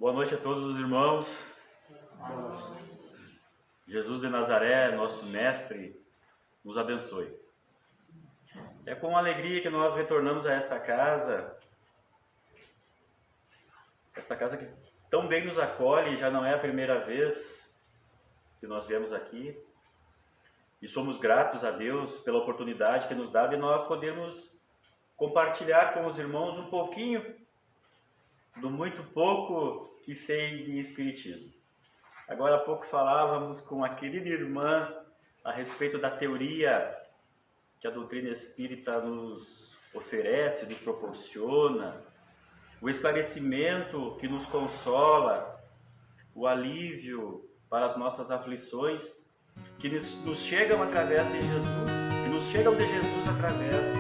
Boa noite a todos os irmãos. Jesus de Nazaré, nosso mestre, nos abençoe. É com alegria que nós retornamos a esta casa que tão bem nos acolhe. Já não é a primeira vez que nós viemos aqui, e somos gratos a Deus pela oportunidade que nos dá de nós podermos compartilhar com os irmãos um pouquinho do muito pouco que sei de Espiritismo. Agora há pouco falávamos com a querida irmã a respeito da teoria que a doutrina espírita nos oferece, nos proporciona, o esclarecimento que nos consola, o alívio para as nossas aflições, que nos chegam através de Jesus, que nos chegam de Jesus através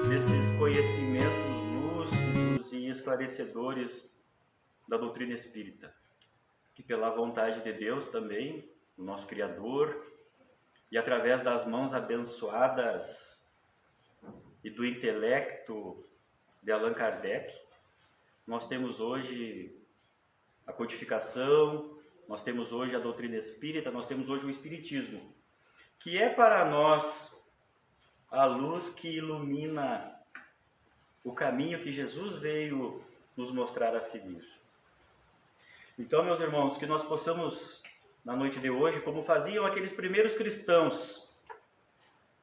desses conhecimentos lúcidos e esclarecedores da doutrina espírita, que pela vontade de Deus também, o nosso Criador, e através das mãos abençoadas e do intelecto de Allan Kardec, nós temos hoje a codificação, nós temos hoje a doutrina espírita, nós temos hoje o Espiritismo, que é para nós a luz que ilumina o caminho que Jesus veio nos mostrar a seguir. Então, meus irmãos, que nós possamos, na noite de hoje, como faziam aqueles primeiros cristãos,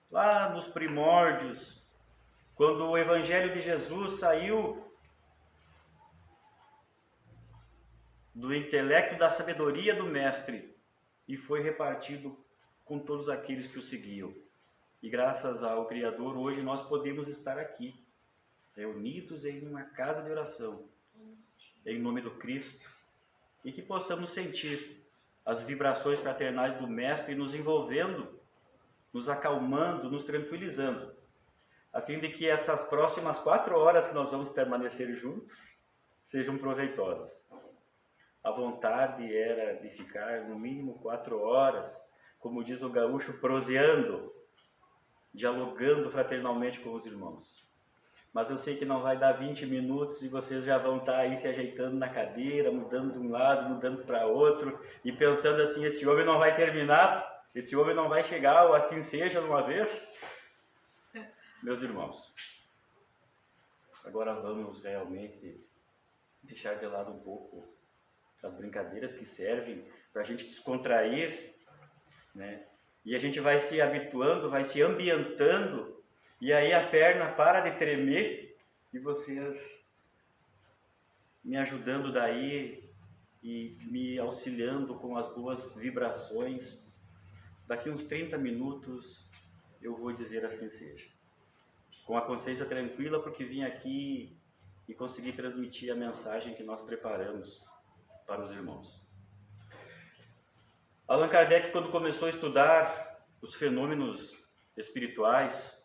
lá nos primórdios, quando o Evangelho de Jesus saiu do intelecto, da sabedoria do Mestre e foi repartido com todos aqueles que o seguiam. E graças ao Criador, hoje nós podemos estar aqui, reunidos em uma casa de oração, em nome do Cristo, e que possamos sentir as vibrações fraternais do Mestre nos envolvendo, nos acalmando, nos tranquilizando, a fim de que essas próximas 4 horas que nós vamos permanecer juntos sejam proveitosas. A vontade era de ficar no mínimo 4 horas, como diz o gaúcho, proseando, dialogando fraternalmente com os irmãos. Mas eu sei que não vai dar 20 minutos e vocês já vão estar aí se ajeitando na cadeira, mudando de um lado, mudando para outro, e pensando assim, esse homem não vai terminar, esse homem não vai chegar, ou assim seja de uma vez. Meus irmãos, agora vamos realmente deixar de lado um pouco as brincadeiras que servem para a gente descontrair, né? E a gente vai se habituando, vai se ambientando, e aí a perna para de tremer, e vocês me ajudando daí e me auxiliando com as boas vibrações. Daqui uns 30 minutos eu vou dizer assim seja. Com a consciência tranquila, porque vim aqui e consegui transmitir a mensagem que nós preparamos para os irmãos. Allan Kardec, quando começou a estudar os fenômenos espirituais,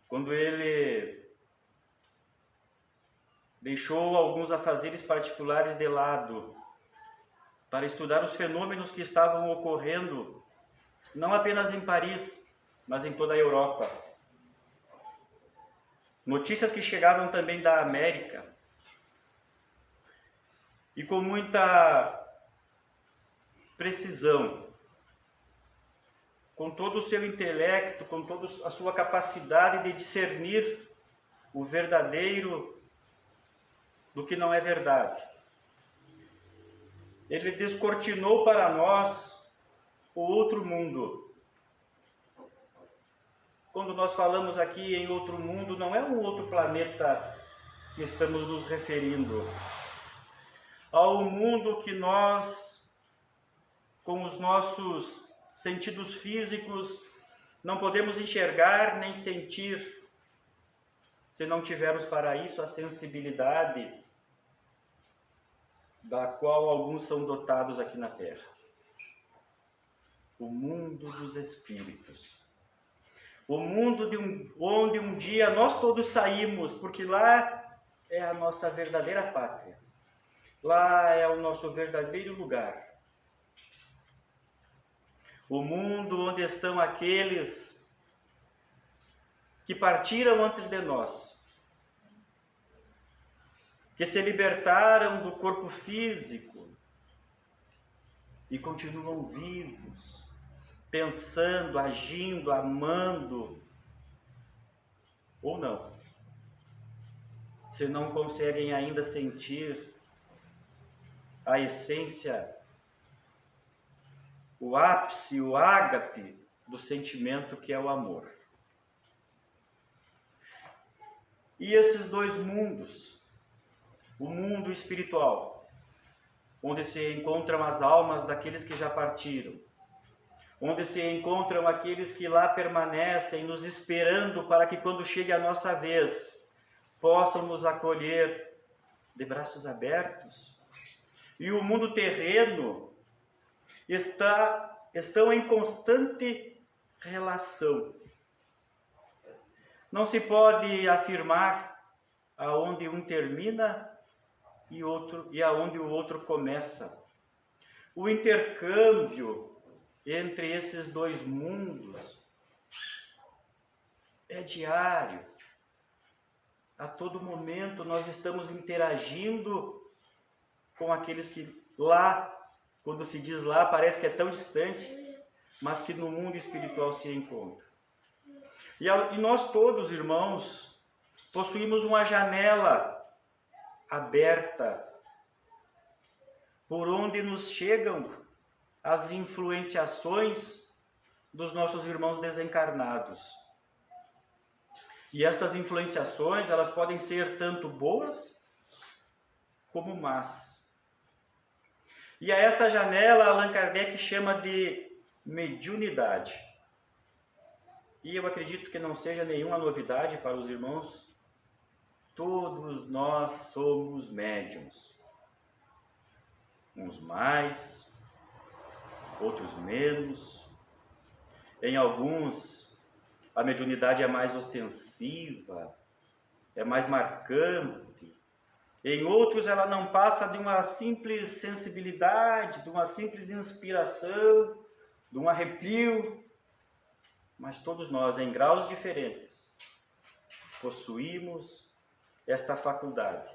quando ele deixou alguns afazeres particulares de lado para estudar os fenômenos que estavam ocorrendo, não apenas em Paris, mas em toda a Europa. Notícias que chegavam também da América. E com muita precisão, com todo o seu intelecto, com toda a sua capacidade de discernir o verdadeiro do que não é verdade. Ele descortinou para nós o outro mundo. Quando nós falamos aqui em outro mundo, não é um outro planeta que estamos nos referindo. Ao mundo que nós, com os nossos sentidos físicos, não podemos enxergar nem sentir, se não tivermos para isso a sensibilidade da qual alguns são dotados aqui na Terra. O mundo dos espíritos. O mundo onde um dia nós todos saímos, porque lá é a nossa verdadeira pátria. Lá é o nosso verdadeiro lugar. O mundo onde estão aqueles que partiram antes de nós, que se libertaram do corpo físico e continuam vivos, pensando, agindo, amando, ou não. Se não conseguem ainda sentir a essência, o ápice, o ágape do sentimento que é o amor. E esses dois mundos, o mundo espiritual, onde se encontram as almas daqueles que já partiram, onde se encontram aqueles que lá permanecem nos esperando para que quando chegue a nossa vez, possam nos acolher de braços abertos. E o mundo terreno estão em constante relação. Não se pode afirmar aonde um termina e aonde o outro começa. O intercâmbio entre esses dois mundos é diário. A todo momento nós estamos interagindo com aqueles que lá, quando se diz lá, parece que é tão distante, mas que no mundo espiritual se encontra. E nós todos, irmãos, possuímos uma janela aberta por onde nos chegam as influenciações dos nossos irmãos desencarnados. E estas influenciações, elas podem ser tanto boas como más. E a esta janela, Allan Kardec chama de mediunidade. E eu acredito que não seja nenhuma novidade para os irmãos. Todos nós somos médiuns. Uns mais, outros menos. Em alguns, a mediunidade é mais ostensiva, é mais marcante. Em outros, ela não passa de uma simples sensibilidade, de uma simples inspiração, de um arrepio. Mas todos nós, em graus diferentes, possuímos esta faculdade.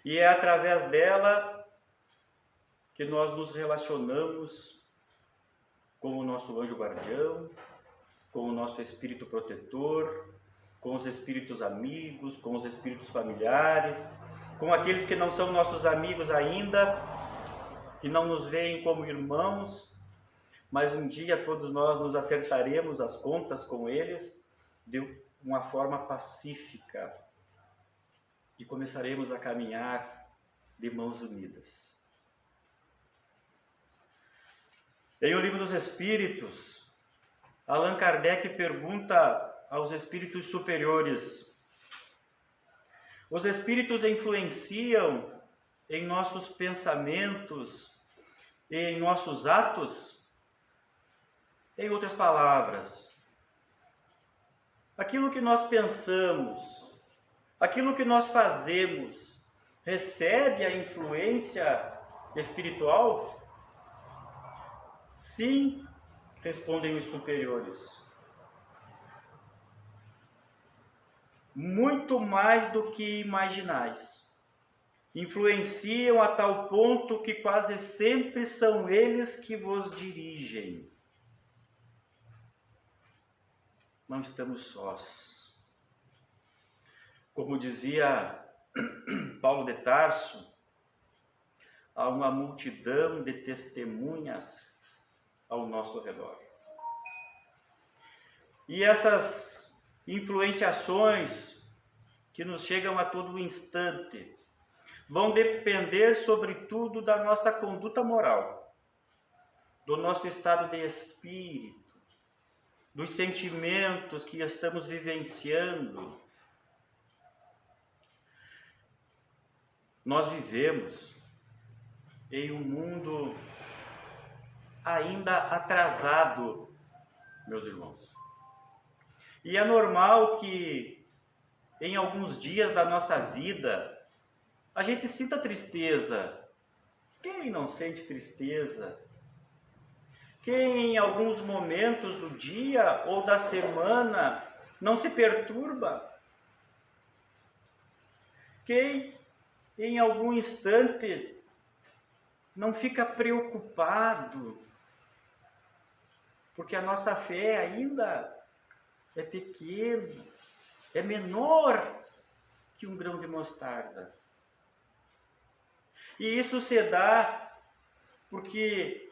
E é através dela que nós nos relacionamos com o nosso anjo guardião, com o nosso espírito protetor, com os espíritos amigos, com os espíritos familiares, com aqueles que não são nossos amigos ainda, que não nos veem como irmãos, mas um dia todos nós nos acertaremos as contas com eles de uma forma pacífica e começaremos a caminhar de mãos unidas. Em O Livro dos Espíritos, Allan Kardec pergunta aos espíritos superiores: os espíritos influenciam em nossos pensamentos e em nossos atos? Em outras palavras, aquilo que nós pensamos, aquilo que nós fazemos, recebe a influência espiritual? Sim, respondem os superiores. Muito mais do que imaginais. Influenciam a tal ponto que quase sempre são eles que vos dirigem. Não estamos sós. Como dizia Paulo de Tarso, há uma multidão de testemunhas ao nosso redor. E essas influenciações que nos chegam a todo instante vão depender, sobretudo, da nossa conduta moral, do nosso estado de espírito, dos sentimentos que estamos vivenciando. Nós vivemos em um mundo ainda atrasado, meus irmãos. E é normal que em alguns dias da nossa vida a gente sinta tristeza. Quem não sente tristeza? Quem em alguns momentos do dia ou da semana não se perturba? Quem em algum instante, não fica preocupado, porque a nossa fé ainda é pequena, é menor que um grão de mostarda. E isso se dá porque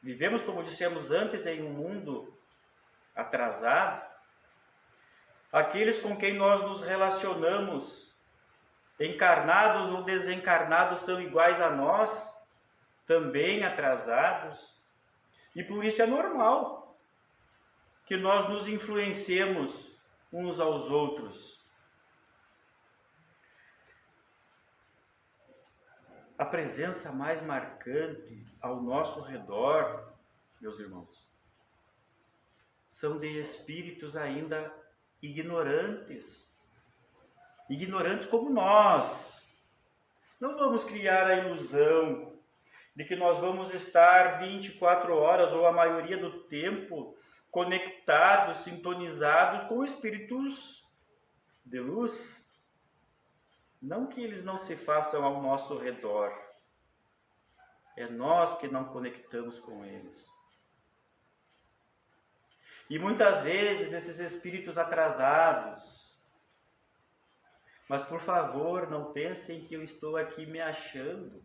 vivemos, como dissemos antes, em um mundo atrasado. Aqueles com quem nós nos relacionamos, encarnados ou desencarnados, são iguais a nós, também atrasados. E por isso é normal que nós nos influenciemos uns aos outros. A presença mais marcante ao nosso redor, meus irmãos, são de espíritos ainda ignorantes. Ignorantes como nós. Não vamos criar a ilusão de que nós vamos estar 24 horas ou a maioria do tempo conectados, sintonizados com espíritos de luz. Não que eles não se façam ao nosso redor. É nós que não conectamos com eles. E muitas vezes esses espíritos atrasados, mas por favor, não pensem que eu estou aqui me achando.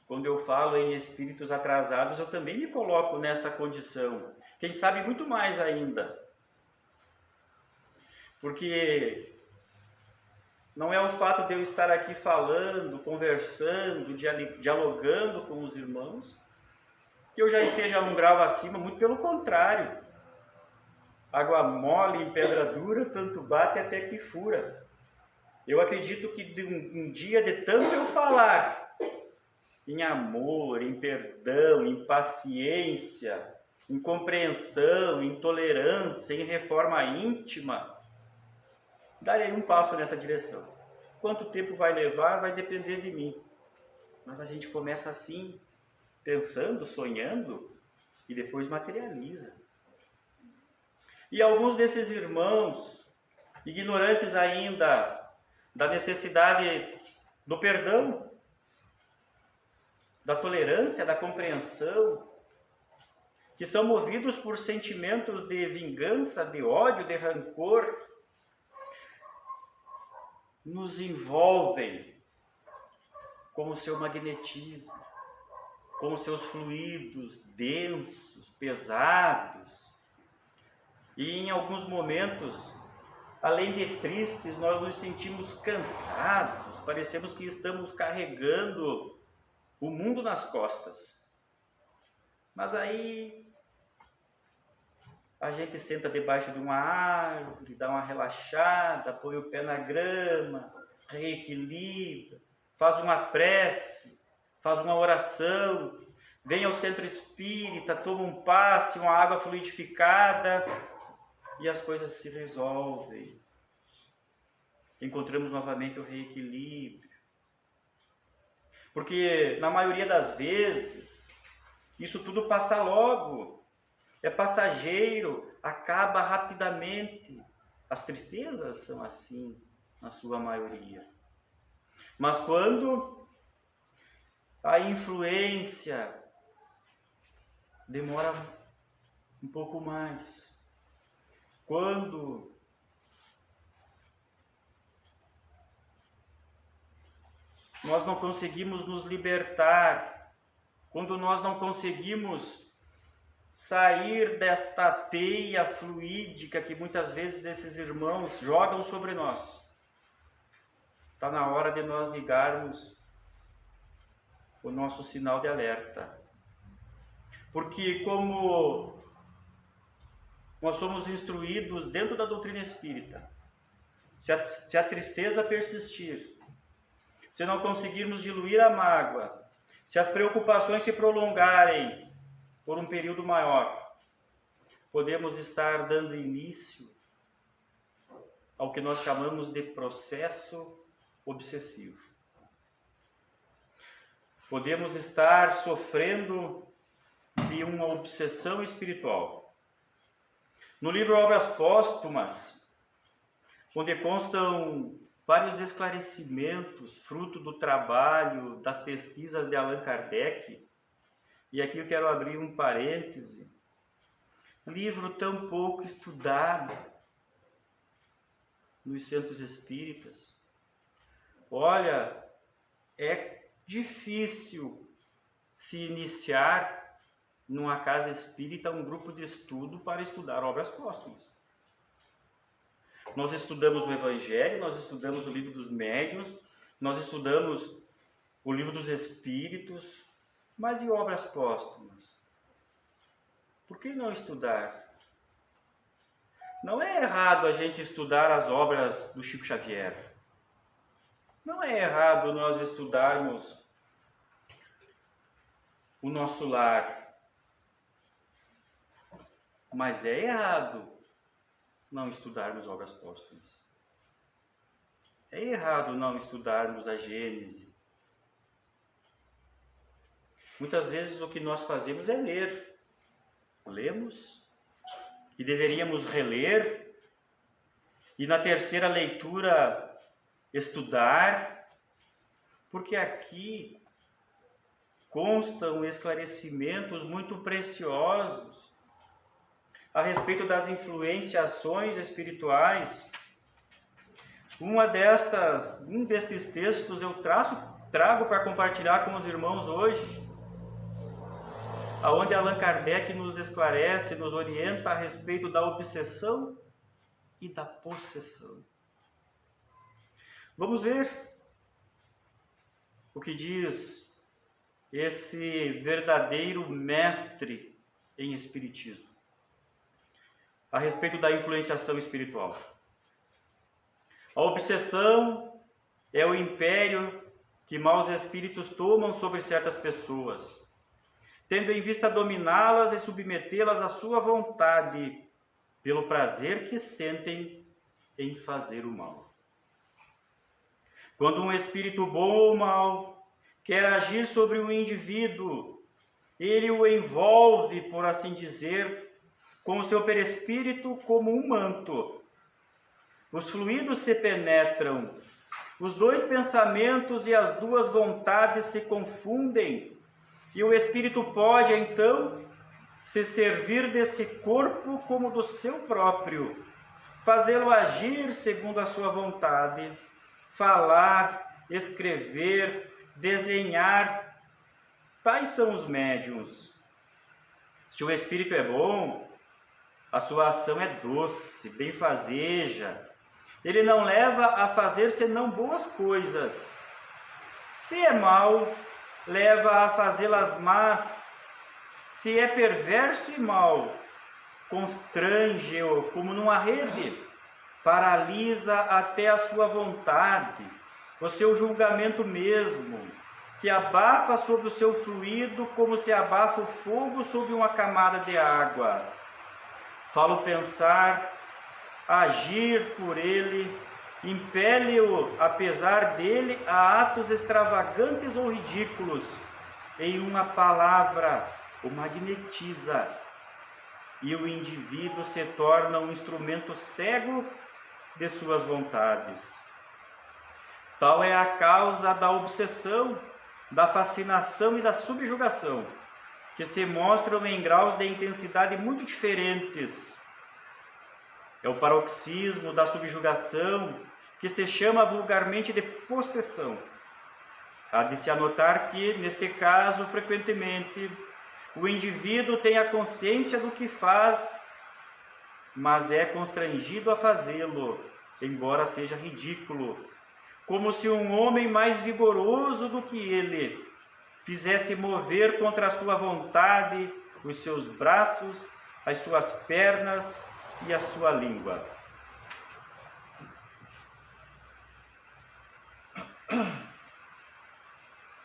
Quando eu falo em espíritos atrasados, eu também me coloco nessa condição. Quem sabe muito mais ainda. Porque não é o fato de eu estar aqui falando, conversando, dialogando com os irmãos, que eu já esteja um grau acima, muito pelo contrário. Água mole em pedra dura, tanto bate até que fura. Eu acredito que de um dia de tanto eu falar em amor, em perdão, em paciência, em compreensão, em tolerância, em reforma íntima, darei um passo nessa direção. Quanto tempo vai levar, vai depender de mim. Mas a gente começa assim, pensando, sonhando, e depois materializa. E alguns desses irmãos, ignorantes ainda da necessidade do perdão, da tolerância, da compreensão, que são movidos por sentimentos de vingança, de ódio, de rancor, nos envolvem com o seu magnetismo, com os seus fluidos densos, pesados. E em alguns momentos, além de tristes, nós nos sentimos cansados, parecemos que estamos carregando o mundo nas costas. Mas aí a gente senta debaixo de uma árvore, dá uma relaxada, põe o pé na grama, reequilibra, faz uma prece, faz uma oração, vem ao centro espírita, toma um passe, uma água fluidificada e as coisas se resolvem. Encontramos novamente o reequilíbrio. Porque na maioria das vezes, isso tudo passa logo. É passageiro, acaba rapidamente. As tristezas são assim, na sua maioria. Mas quando a influência demora um pouco mais, quando nós não conseguimos nos libertar, quando nós não conseguimos sair desta teia fluídica que muitas vezes esses irmãos jogam sobre nós, está na hora de nós ligarmos o nosso sinal de alerta. Porque como nós somos instruídos dentro da doutrina espírita, se a tristeza persistir, se não conseguirmos diluir a mágoa, se as preocupações se prolongarem por um período maior, podemos estar dando início ao que nós chamamos de processo obsessivo. Podemos estar sofrendo de uma obsessão espiritual. No livro Obras Póstumas, onde constam vários esclarecimentos, fruto do trabalho, das pesquisas de Allan Kardec. E aqui eu quero abrir um parêntese. Livro tão pouco estudado nos centros espíritas. Olha, é difícil se iniciar numa casa espírita um grupo de estudo para estudar obras póstumas. Nós estudamos o Evangelho, nós estudamos o livro dos médiuns, nós estudamos o livro dos Espíritos, mas e obras póstumas? Por que não estudar? Não é errado a gente estudar as obras do Chico Xavier. Não é errado nós estudarmos o Nosso Lar. Mas é errado não estudarmos obras póstumas. É errado não estudarmos a Gênese. Muitas vezes o que nós fazemos é ler. Lemos e deveríamos reler e na terceira leitura estudar, porque aqui constam esclarecimentos muito preciosos a respeito das influenciações espirituais. Um destes textos eu trago para compartilhar com os irmãos hoje, aonde Allan Kardec nos esclarece, nos orienta a respeito da obsessão e da possessão. Vamos ver o que diz esse verdadeiro mestre em espiritismo a respeito da influenciação espiritual. A obsessão é o império que maus espíritos tomam sobre certas pessoas, tendo em vista dominá-las e submetê-las à sua vontade, pelo prazer que sentem em fazer o mal. Quando um espírito bom ou mau quer agir sobre um indivíduo, ele o envolve, por assim dizer, com o seu perispírito como um manto. Os fluidos se penetram, os dois pensamentos e as duas vontades se confundem, e o espírito pode, então, se servir desse corpo como do seu próprio, fazê-lo agir segundo a sua vontade, falar, escrever, desenhar. Tais são os médiuns. Se o espírito é bom, a sua ação é doce, benfazeja. Ele não leva a fazer senão boas coisas. Se é mau, leva a fazê-las más. Se é perverso e mau, constrange-o como numa rede, paralisa até a sua vontade, o seu julgamento mesmo, que abafa sobre o seu fluido como se abafa o fogo sobre uma camada de água. Fala-o pensar, agir por ele, impele-o, apesar dele, a atos extravagantes ou ridículos. Em uma palavra, o magnetiza, e o indivíduo se torna um instrumento cego de suas vontades. Tal é a causa da obsessão, da fascinação e da subjugação, que se mostram em graus de intensidade muito diferentes. É o paroxismo da subjugação, que se chama vulgarmente de possessão. Há de se anotar que, neste caso, frequentemente, o indivíduo tem a consciência do que faz, mas é constrangido a fazê-lo, embora seja ridículo, como se um homem mais vigoroso do que ele fizesse mover contra a sua vontade os seus braços, as suas pernas e a sua língua.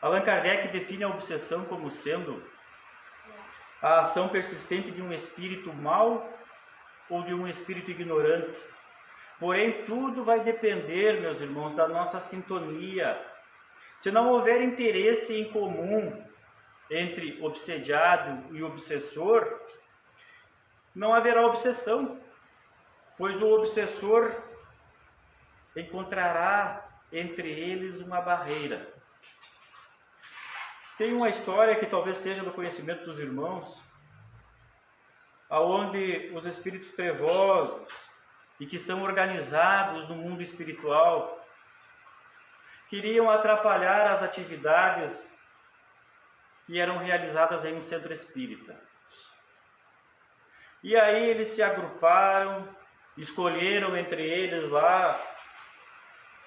Allan Kardec define a obsessão como sendo a ação persistente de um espírito mau ou de um espírito ignorante. Porém, tudo vai depender, meus irmãos, da nossa sintonia. Se não houver interesse em comum entre obsediado e obsessor, não haverá obsessão, pois o obsessor encontrará entre eles uma barreira. Tem uma história que talvez seja do conhecimento dos irmãos, aonde os espíritos trevosos e que são organizados no mundo espiritual queriam atrapalhar as atividades que eram realizadas em um centro espírita. E aí eles se agruparam, escolheram entre eles lá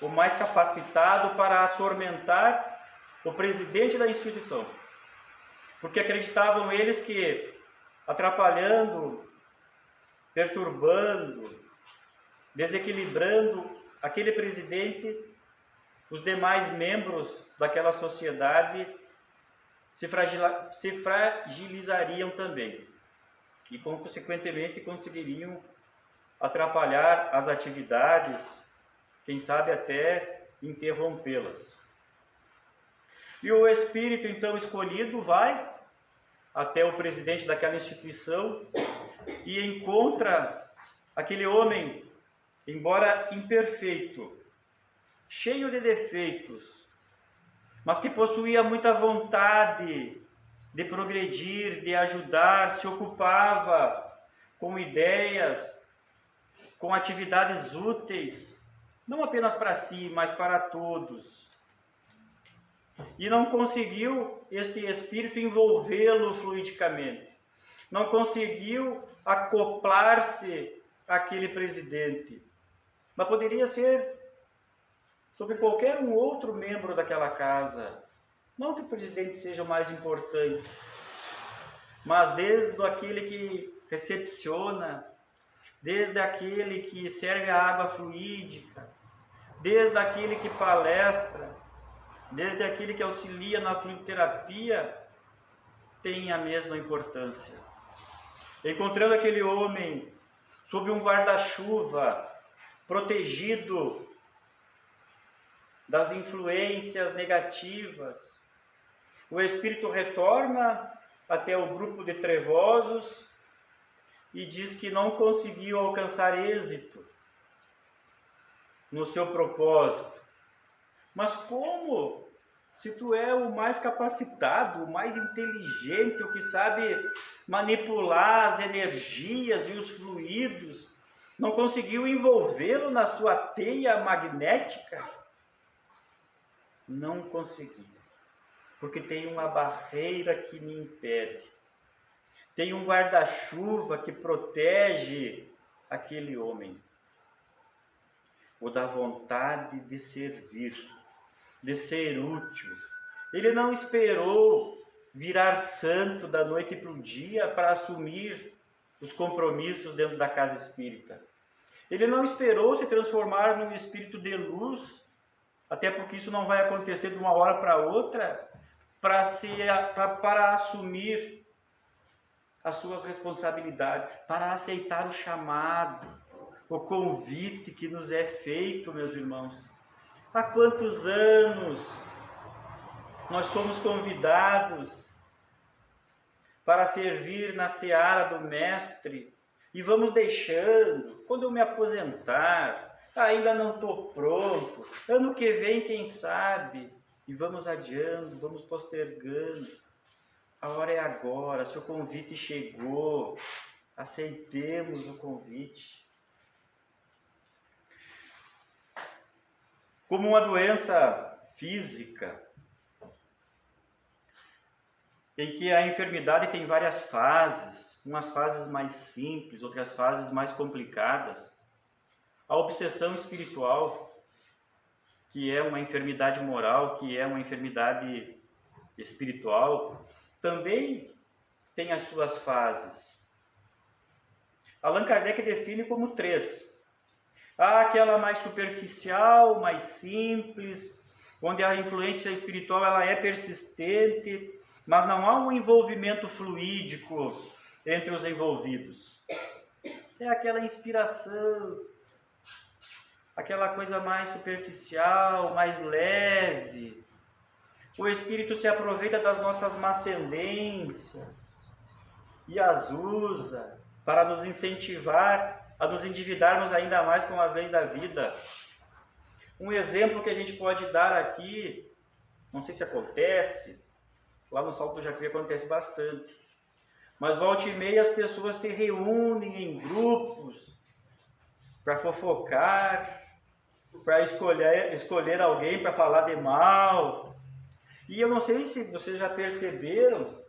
o mais capacitado para atormentar o presidente da instituição, porque acreditavam eles que atrapalhando, perturbando, desequilibrando aquele presidente, os demais membros daquela sociedade se fragilizariam também e, consequentemente, conseguiriam atrapalhar as atividades, quem sabe até interrompê-las. E o espírito, então, escolhido vai até o presidente daquela instituição e encontra aquele homem, embora imperfeito, cheio de defeitos, mas que possuía muita vontade de progredir, de ajudar, se ocupava com ideias, com atividades úteis, não apenas para si, mas para todos. E não conseguiu este espírito envolvê-lo fluidicamente. Não conseguiu acoplar-se àquele presidente. Mas poderia ser sobre qualquer um outro membro daquela casa. Não que o presidente seja o mais importante, mas desde aquele que recepciona, desde aquele que serve a água fluídica, desde aquele que palestra, desde aquele que auxilia na fluidoterapia, tem a mesma importância. Encontrando aquele homem sob um guarda-chuva, protegido das influências negativas, o espírito retorna até o grupo de trevosos e diz que não conseguiu alcançar êxito no seu propósito. Mas como? Se tu é o mais capacitado, o mais inteligente, o que sabe manipular as energias e os fluidos, não conseguiu envolvê-lo na sua teia magnética? Não consegui, porque tem uma barreira que me impede. Tem um guarda-chuva que protege aquele homem. O da vontade de servir, de ser útil. Ele não esperou virar santo da noite para o dia para assumir os compromissos dentro da casa espírita. Ele não esperou se transformar num espírito de luz, até porque isso não vai acontecer de uma hora para outra, para assumir as suas responsabilidades, para aceitar o chamado, o convite que nos é feito, meus irmãos. Há quantos anos nós somos convidados para servir na seara do Mestre e vamos deixando, quando eu me aposentar, ainda não estou pronto, ano que vem quem sabe, e vamos adiando, vamos postergando. A hora é agora, seu convite chegou, aceitemos o convite. Como uma doença física, em que a enfermidade tem várias fases, umas fases mais simples, outras fases mais complicadas. A obsessão espiritual, que é uma enfermidade moral, que é uma enfermidade espiritual, também tem as suas fases. Allan Kardec define como 3. Há aquela mais superficial, mais simples, onde a influência espiritual ela é persistente, mas não há um envolvimento fluídico entre os envolvidos. É aquela inspiração, aquela coisa mais superficial, mais leve. O Espírito se aproveita das nossas más tendências e as usa para nos incentivar a nos endividarmos ainda mais com as leis da vida. Um exemplo que a gente pode dar aqui, não sei se acontece, lá no Salto do Jacuí acontece bastante, mas volta e meia as pessoas se reúnem em grupos para fofocar, para escolher alguém para falar de mal. E eu não sei se vocês já perceberam,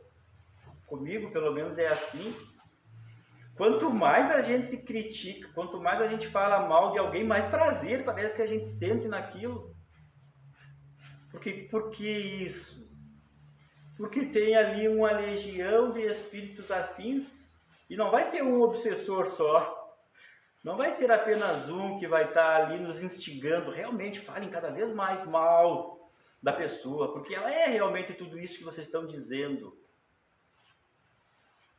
comigo pelo menos é assim, quanto mais a gente critica, quanto mais a gente fala mal de alguém, mais prazer parece que a gente sente naquilo. Por que isso? Porque tem ali uma legião de espíritos afins, e não vai ser um obsessor só. Não vai ser apenas um que vai estar ali nos instigando. Realmente falem cada vez mais mal da pessoa, porque ela é realmente tudo isso que vocês estão dizendo.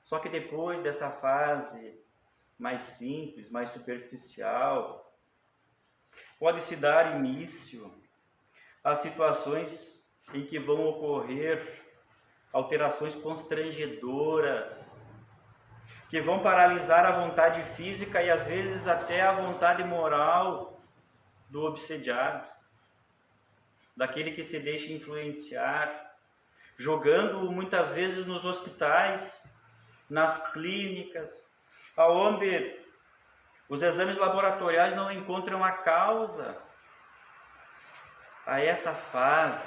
Só que depois dessa fase mais simples, mais superficial, pode-se dar início a situações em que vão ocorrer alterações constrangedoras, que vão paralisar a vontade física e às vezes até a vontade moral do obsediado, daquele que se deixa influenciar, jogando muitas vezes nos hospitais, nas clínicas, aonde os exames laboratoriais não encontram a causa a essa fase,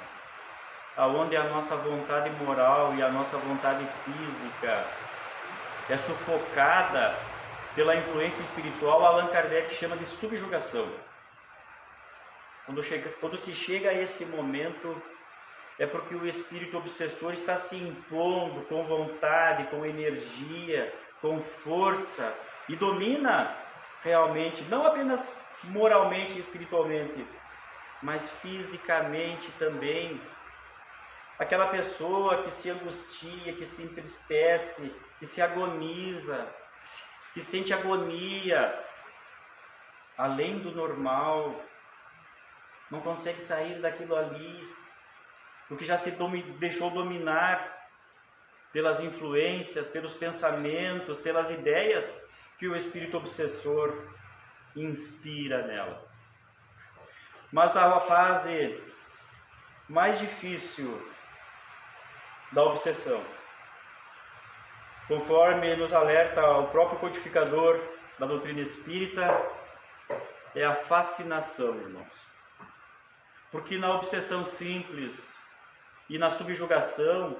aonde a nossa vontade moral e a nossa vontade física é sufocada pela influência espiritual. Allan Kardec chama de subjugação. Quando se chega a esse momento, é porque o espírito obsessor está se impondo com vontade, com energia, com força, e domina realmente, não apenas moralmente e espiritualmente, mas fisicamente também. Aquela pessoa que se angustia, que se entristece, que se agoniza, que sente agonia além do normal, não consegue sair daquilo ali, porque já se deixou dominar pelas influências, pelos pensamentos, pelas ideias que o espírito obsessor inspira nela. Mas a fase mais difícil da obsessão, conforme nos alerta o próprio codificador da doutrina espírita, é a fascinação, irmãos. Porque na obsessão simples e na subjugação,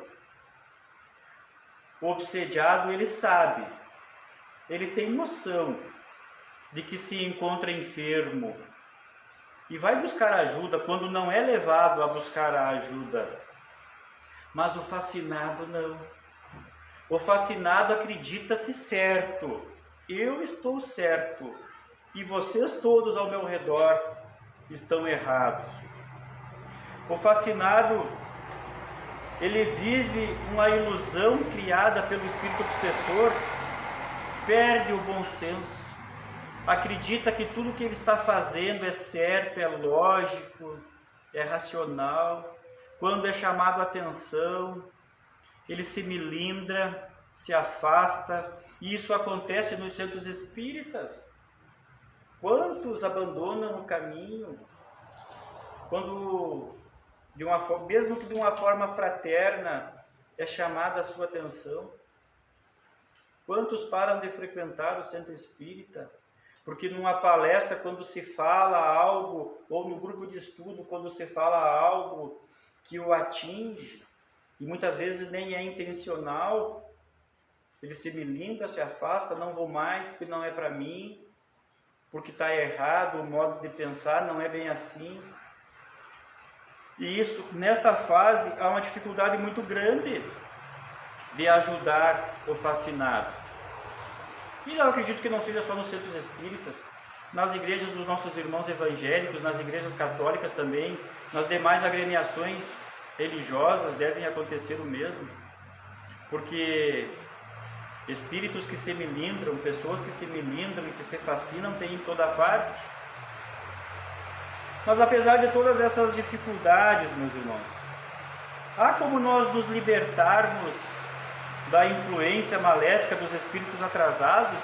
o obsediado, ele sabe, ele tem noção de que se encontra enfermo e vai buscar ajuda quando não é levado a buscar a ajuda. Mas o fascinado não. O fascinado acredita-se certo. Eu estou certo. E vocês todos ao meu redor estão errados. O fascinado, ele vive uma ilusão criada pelo espírito obsessor, perde o bom senso, acredita que tudo que ele está fazendo é certo, é lógico, é racional. Quando é chamado a atenção, ele se melindra, se afasta, e isso acontece nos centros espíritas. Quantos abandonam o caminho, quando, mesmo que de uma forma fraterna, é chamada a sua atenção? Quantos param de frequentar o centro espírita? Porque numa palestra, quando se fala algo, ou no grupo de estudo, quando se fala algo que o atinge, e muitas vezes nem é intencional, ele se melindra, se afasta, não vou mais porque não é para mim, porque está errado, o modo de pensar não é bem assim. E isso, nesta fase, há uma dificuldade muito grande de ajudar o fascinado. E eu acredito que não seja só nos centros espíritas, nas igrejas dos nossos irmãos evangélicos, nas igrejas católicas também, nas demais agremiações religiosas devem acontecer o mesmo, porque espíritos que se melindram, pessoas que se melindram e que se fascinam tem em toda parte. Mas apesar de todas essas dificuldades, meus irmãos, há como nós nos libertarmos da influência maléfica dos espíritos atrasados,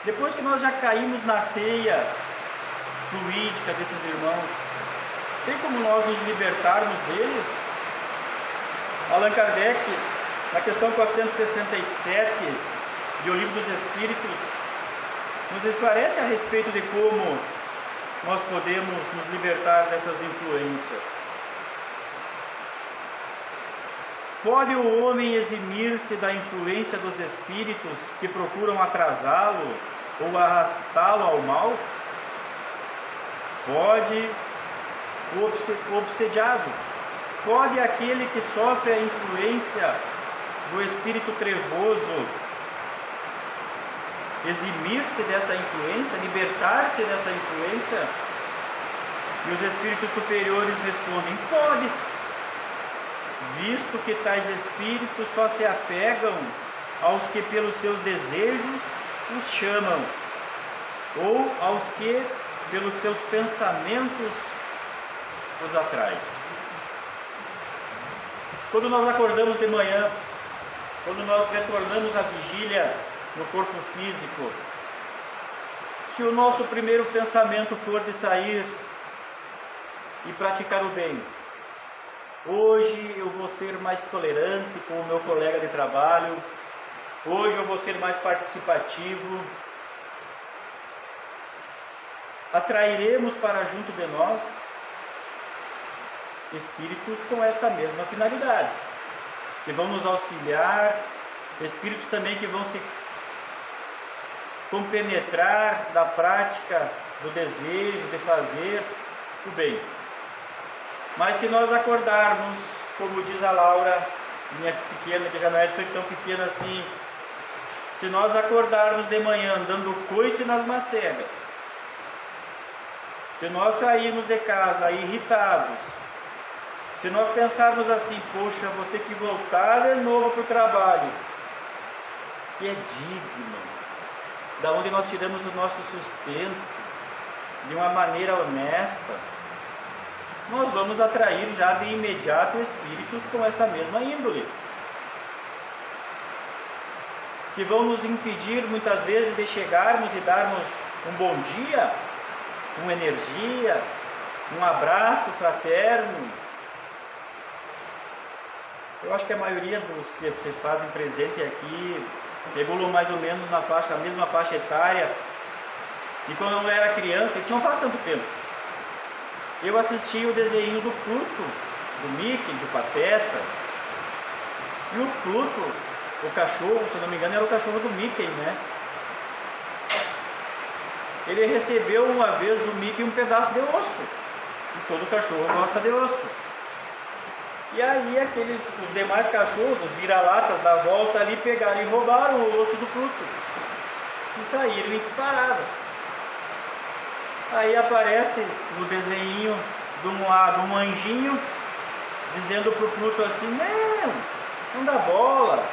depois que nós já caímos na teia fluídica desses irmãos. Tem como nós nos libertarmos deles? Allan Kardec, na questão 467 de O Livro dos Espíritos, nos esclarece a respeito de como nós podemos nos libertar dessas influências. Pode o homem eximir-se da influência dos espíritos que procuram atrasá-lo ou arrastá-lo ao mal? Pode o obsediado, pode aquele que sofre a influência do espírito trevoso eximir-se dessa influência, libertar-se dessa influência? E os espíritos superiores respondem: pode, visto que tais espíritos só se apegam aos que pelos seus desejos os chamam, ou aos que pelos seus pensamentos os atraem. Quando nós acordamos de manhã, quando nós retornamos à vigília no corpo físico, se o nosso primeiro pensamento for de sair e praticar o bem, hoje eu vou ser mais tolerante com o meu colega de trabalho, hoje eu vou ser mais participativo, atrairemos para junto de nós espíritos com esta mesma finalidade, que vão nos auxiliar, espíritos também que vão se compenetrar da prática do desejo de fazer o bem. Mas se nós acordarmos, como diz a Laura, minha pequena, que já não é tão pequena assim, se nós acordarmos de manhã dando coice nas macegas, se nós sairmos de casa irritados, se nós pensarmos assim: poxa, vou ter que voltar de novo para o trabalho, que é digno, da onde nós tiramos o nosso sustento de uma maneira honesta, nós vamos atrair já de imediato espíritos com essa mesma índole, que vão nos impedir muitas vezes de chegarmos e darmos um bom dia, uma energia, um abraço fraterno. Eu acho que a maioria dos que se fazem presente aqui regulam mais ou menos na mesma faixa etária. E quando eu era criança, isso não faz tanto tempo, eu assisti o desenho do Pluto, do Mickey, do Pateta. E o Pluto, o cachorro, se não me engano, era o cachorro do Mickey, né? Ele recebeu uma vez do Mickey um pedaço de osso. E todo cachorro gosta de osso. E aí os demais cachorros, os vira-latas da volta ali, pegaram e roubaram o osso do Pluto. E saíram em disparada. Aí aparece no desenho de um lado um anjinho dizendo para o Pluto assim: não dá bola,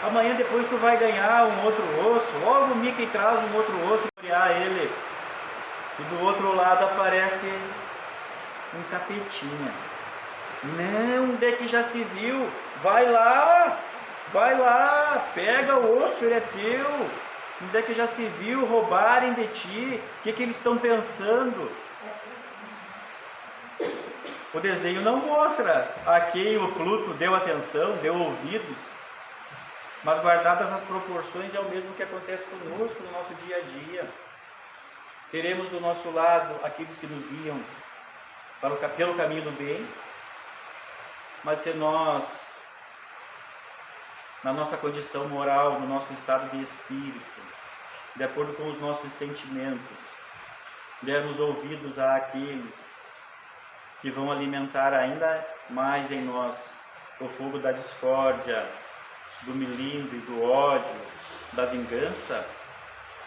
amanhã depois tu vai ganhar um outro osso. Logo o Mickey traz um outro osso para criar ele. E do outro lado aparece um capetinha: não, onde é que já se viu? Vai lá, pega o osso, ele é teu. Onde é que já se viu roubarem de ti? O que eles estão pensando? O desenho não mostra a quem o Pluto deu atenção, deu ouvidos, mas guardadas as proporções é o mesmo que acontece conosco no nosso dia a dia. Teremos do nosso lado aqueles que nos guiam pelo caminho do bem, mas se nós, na nossa condição moral, no nosso estado de espírito, de acordo com os nossos sentimentos, dermos ouvidos àqueles que vão alimentar ainda mais em nós o fogo da discórdia, do melindre, do ódio, da vingança,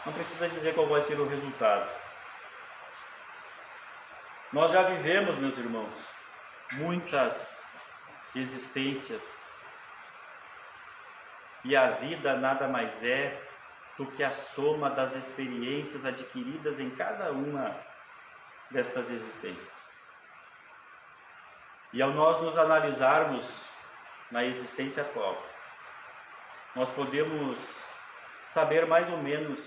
não precisa dizer qual vai ser o resultado. Nós já vivemos, meus irmãos, muitas existências, e a vida nada mais é do que a soma das experiências adquiridas em cada uma destas existências. E ao nós nos analisarmos na existência atual, nós podemos saber mais ou menos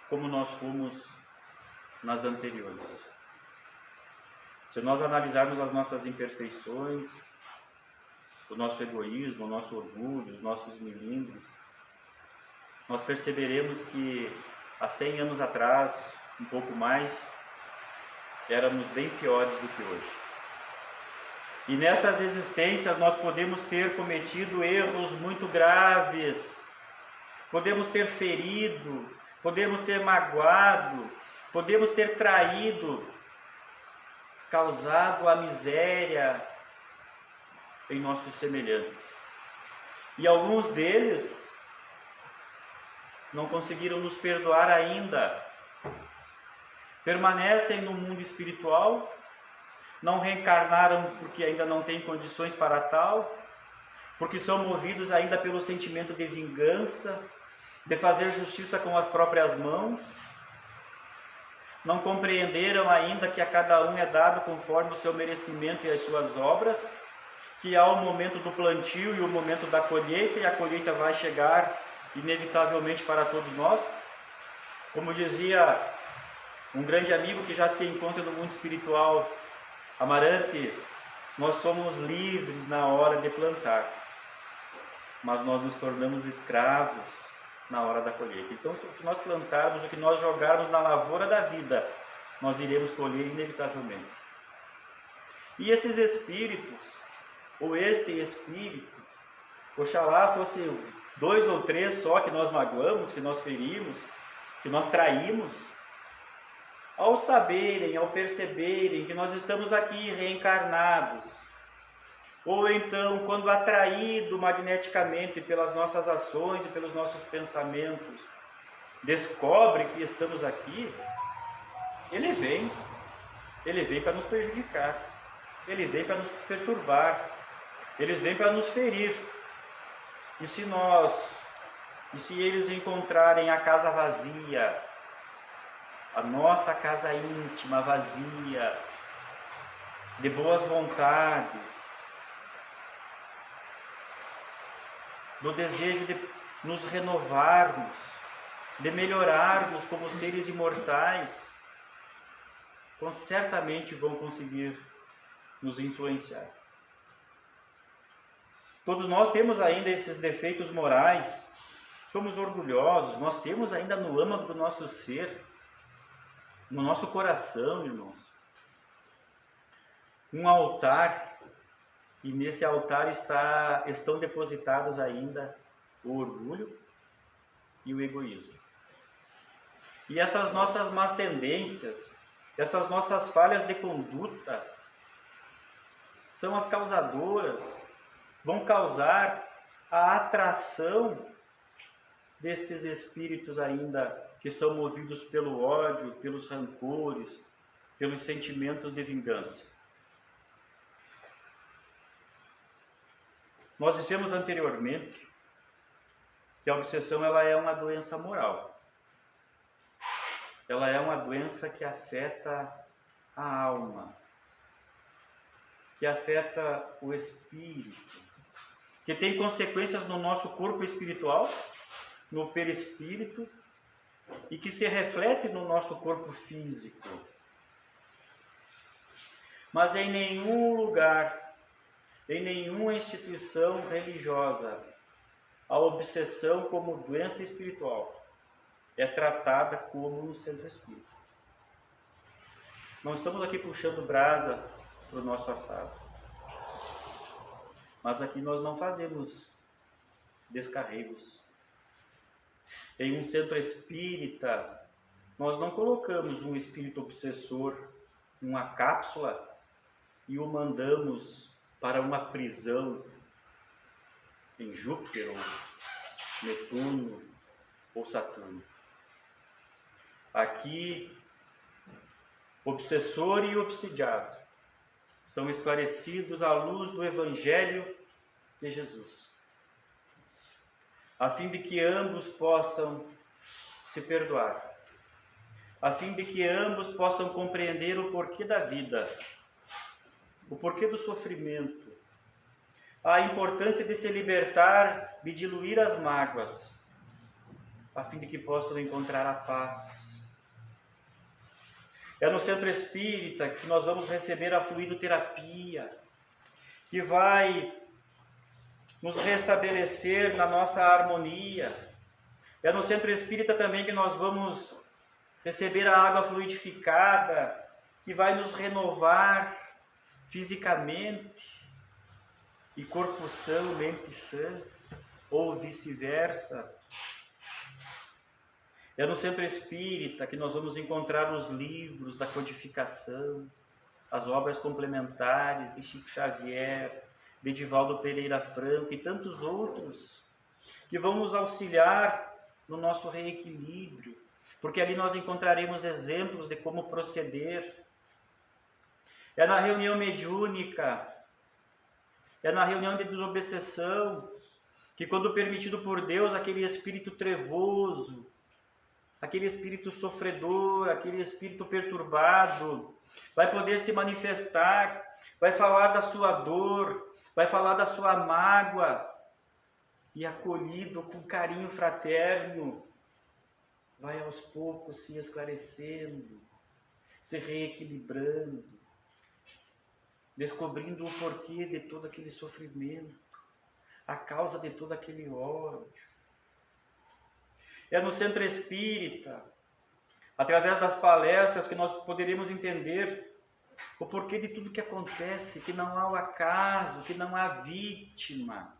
como nós fomos nas anteriores. Se nós analisarmos as nossas imperfeições, o nosso egoísmo, o nosso orgulho, os nossos melindres, nós perceberemos que há 100 anos atrás, um pouco mais, éramos bem piores do que hoje. E nessas existências nós podemos ter cometido erros muito graves, podemos ter ferido, podemos ter magoado, podemos ter traído, causado a miséria em nossos semelhantes. E alguns deles não conseguiram nos perdoar ainda. Permanecem no mundo espiritual, não reencarnaram porque ainda não têm condições para tal, porque são movidos ainda pelo sentimento de vingança, de fazer justiça com as próprias mãos. Não compreenderam ainda que a cada um é dado conforme o seu merecimento e as suas obras, que há o momento do plantio e o momento da colheita, e a colheita vai chegar inevitavelmente para todos nós. Como dizia um grande amigo que já se encontra no mundo espiritual, Amarante, nós somos livres na hora de plantar, mas nós nos tornamos escravos na hora da colheita. Então, o que nós plantarmos, o que nós jogarmos na lavoura da vida, nós iremos colher inevitavelmente. E esses espíritos, ou este espírito, oxalá fosse 2 ou 3 só que nós magoamos, que nós ferimos, que nós traímos, ao saberem, ao perceberem que nós estamos aqui reencarnados, ou então quando atraído magneticamente pelas nossas ações e pelos nossos pensamentos, descobre que estamos aqui, ele vem para nos prejudicar, ele vem para nos perturbar, eles vêm para nos ferir. E se eles encontrarem a casa vazia, a nossa casa íntima vazia, de boas vontades, do desejo de nos renovarmos, de melhorarmos como seres imortais, então certamente vão conseguir nos influenciar. Todos nós temos ainda esses defeitos morais, somos orgulhosos, nós temos ainda no âmago do nosso ser, no nosso coração, irmãos, um altar, e nesse altar estão depositados ainda o orgulho e o egoísmo. E essas nossas más tendências, essas nossas falhas de conduta, são as causadoras, vão causar a atração destes espíritos ainda que são movidos pelo ódio, pelos rancores, pelos sentimentos de vingança. Nós dissemos anteriormente que a obsessão ela é uma doença moral. Ela é uma doença que afeta a alma, que afeta o espírito, que tem consequências no nosso corpo espiritual, no perispírito, e que se reflete no nosso corpo físico. Mas em nenhum lugar, em nenhuma instituição religiosa, a obsessão como doença espiritual é tratada como no centro espírita. Não estamos aqui puxando brasa para o nosso assado, mas aqui nós não fazemos descarregos. Em um centro espírita, nós não colocamos um espírito obsessor numa cápsula e o mandamos para uma prisão em Júpiter, ou Netuno, ou Saturno. Aqui, obsessor e obsidiado são esclarecidos à luz do Evangelho de Jesus, a fim de que ambos possam se perdoar, a fim de que ambos possam compreender o porquê da vida, o porquê do sofrimento, a importância de se libertar, de diluir as mágoas, a fim de que possam encontrar a paz. É no centro espírita que nós vamos receber a fluidoterapia, que vai nos restabelecer na nossa harmonia. É no centro espírita também que nós vamos receber a água fluidificada, que vai nos renovar fisicamente, e corpo são, mente sã, ou vice-versa. É no centro espírita que nós vamos encontrar os livros da codificação, as obras complementares de Chico Xavier, de Edivaldo Pereira Franco e tantos outros, que vão nos auxiliar no nosso reequilíbrio, porque ali nós encontraremos exemplos de como proceder. É na reunião mediúnica, é na reunião de desobsessão, que quando permitido por Deus, aquele espírito trevoso, aquele espírito sofredor, aquele espírito perturbado, vai poder se manifestar, vai falar da sua dor, vai falar da sua mágoa, e acolhido com carinho fraterno, vai aos poucos se esclarecendo, se reequilibrando, descobrindo o porquê de todo aquele sofrimento, a causa de todo aquele ódio. É no centro espírita, através das palestras, que nós poderemos entender o porquê de tudo que acontece, que não há o acaso, que não há vítima,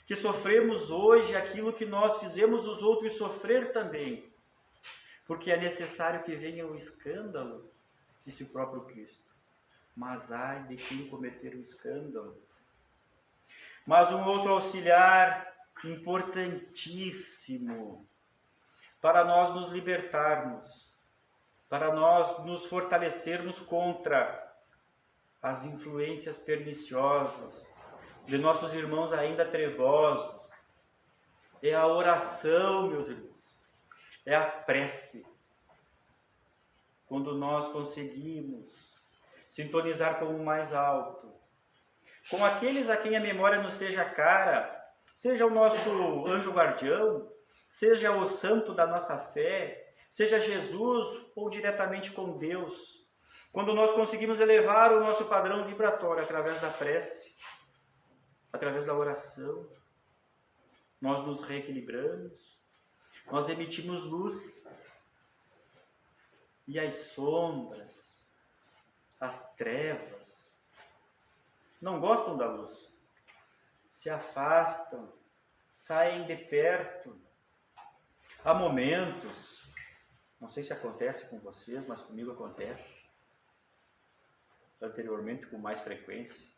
que sofremos hoje aquilo que nós fizemos os outros sofrer também, porque é necessário que venha o escândalo, disse o próprio Cristo, mas ai de quem cometer o escândalo. Mas um outro auxiliar importantíssimo para nós nos libertarmos, para nós nos fortalecermos contra as influências perniciosas de nossos irmãos ainda trevosos, é a oração, meus irmãos, é a prece. Quando nós conseguimos sintonizar com o mais alto, com aqueles a quem a memória nos seja cara, seja o nosso anjo guardião, seja o santo da nossa fé, seja Jesus ou diretamente com Deus, quando nós conseguimos elevar o nosso padrão vibratório através da prece, através da oração, nós nos reequilibramos, nós emitimos luz, e as sombras, as trevas, não gostam da luz, se afastam, saem de perto. Há momentos, não sei se acontece com vocês, mas comigo acontece, anteriormente com mais frequência,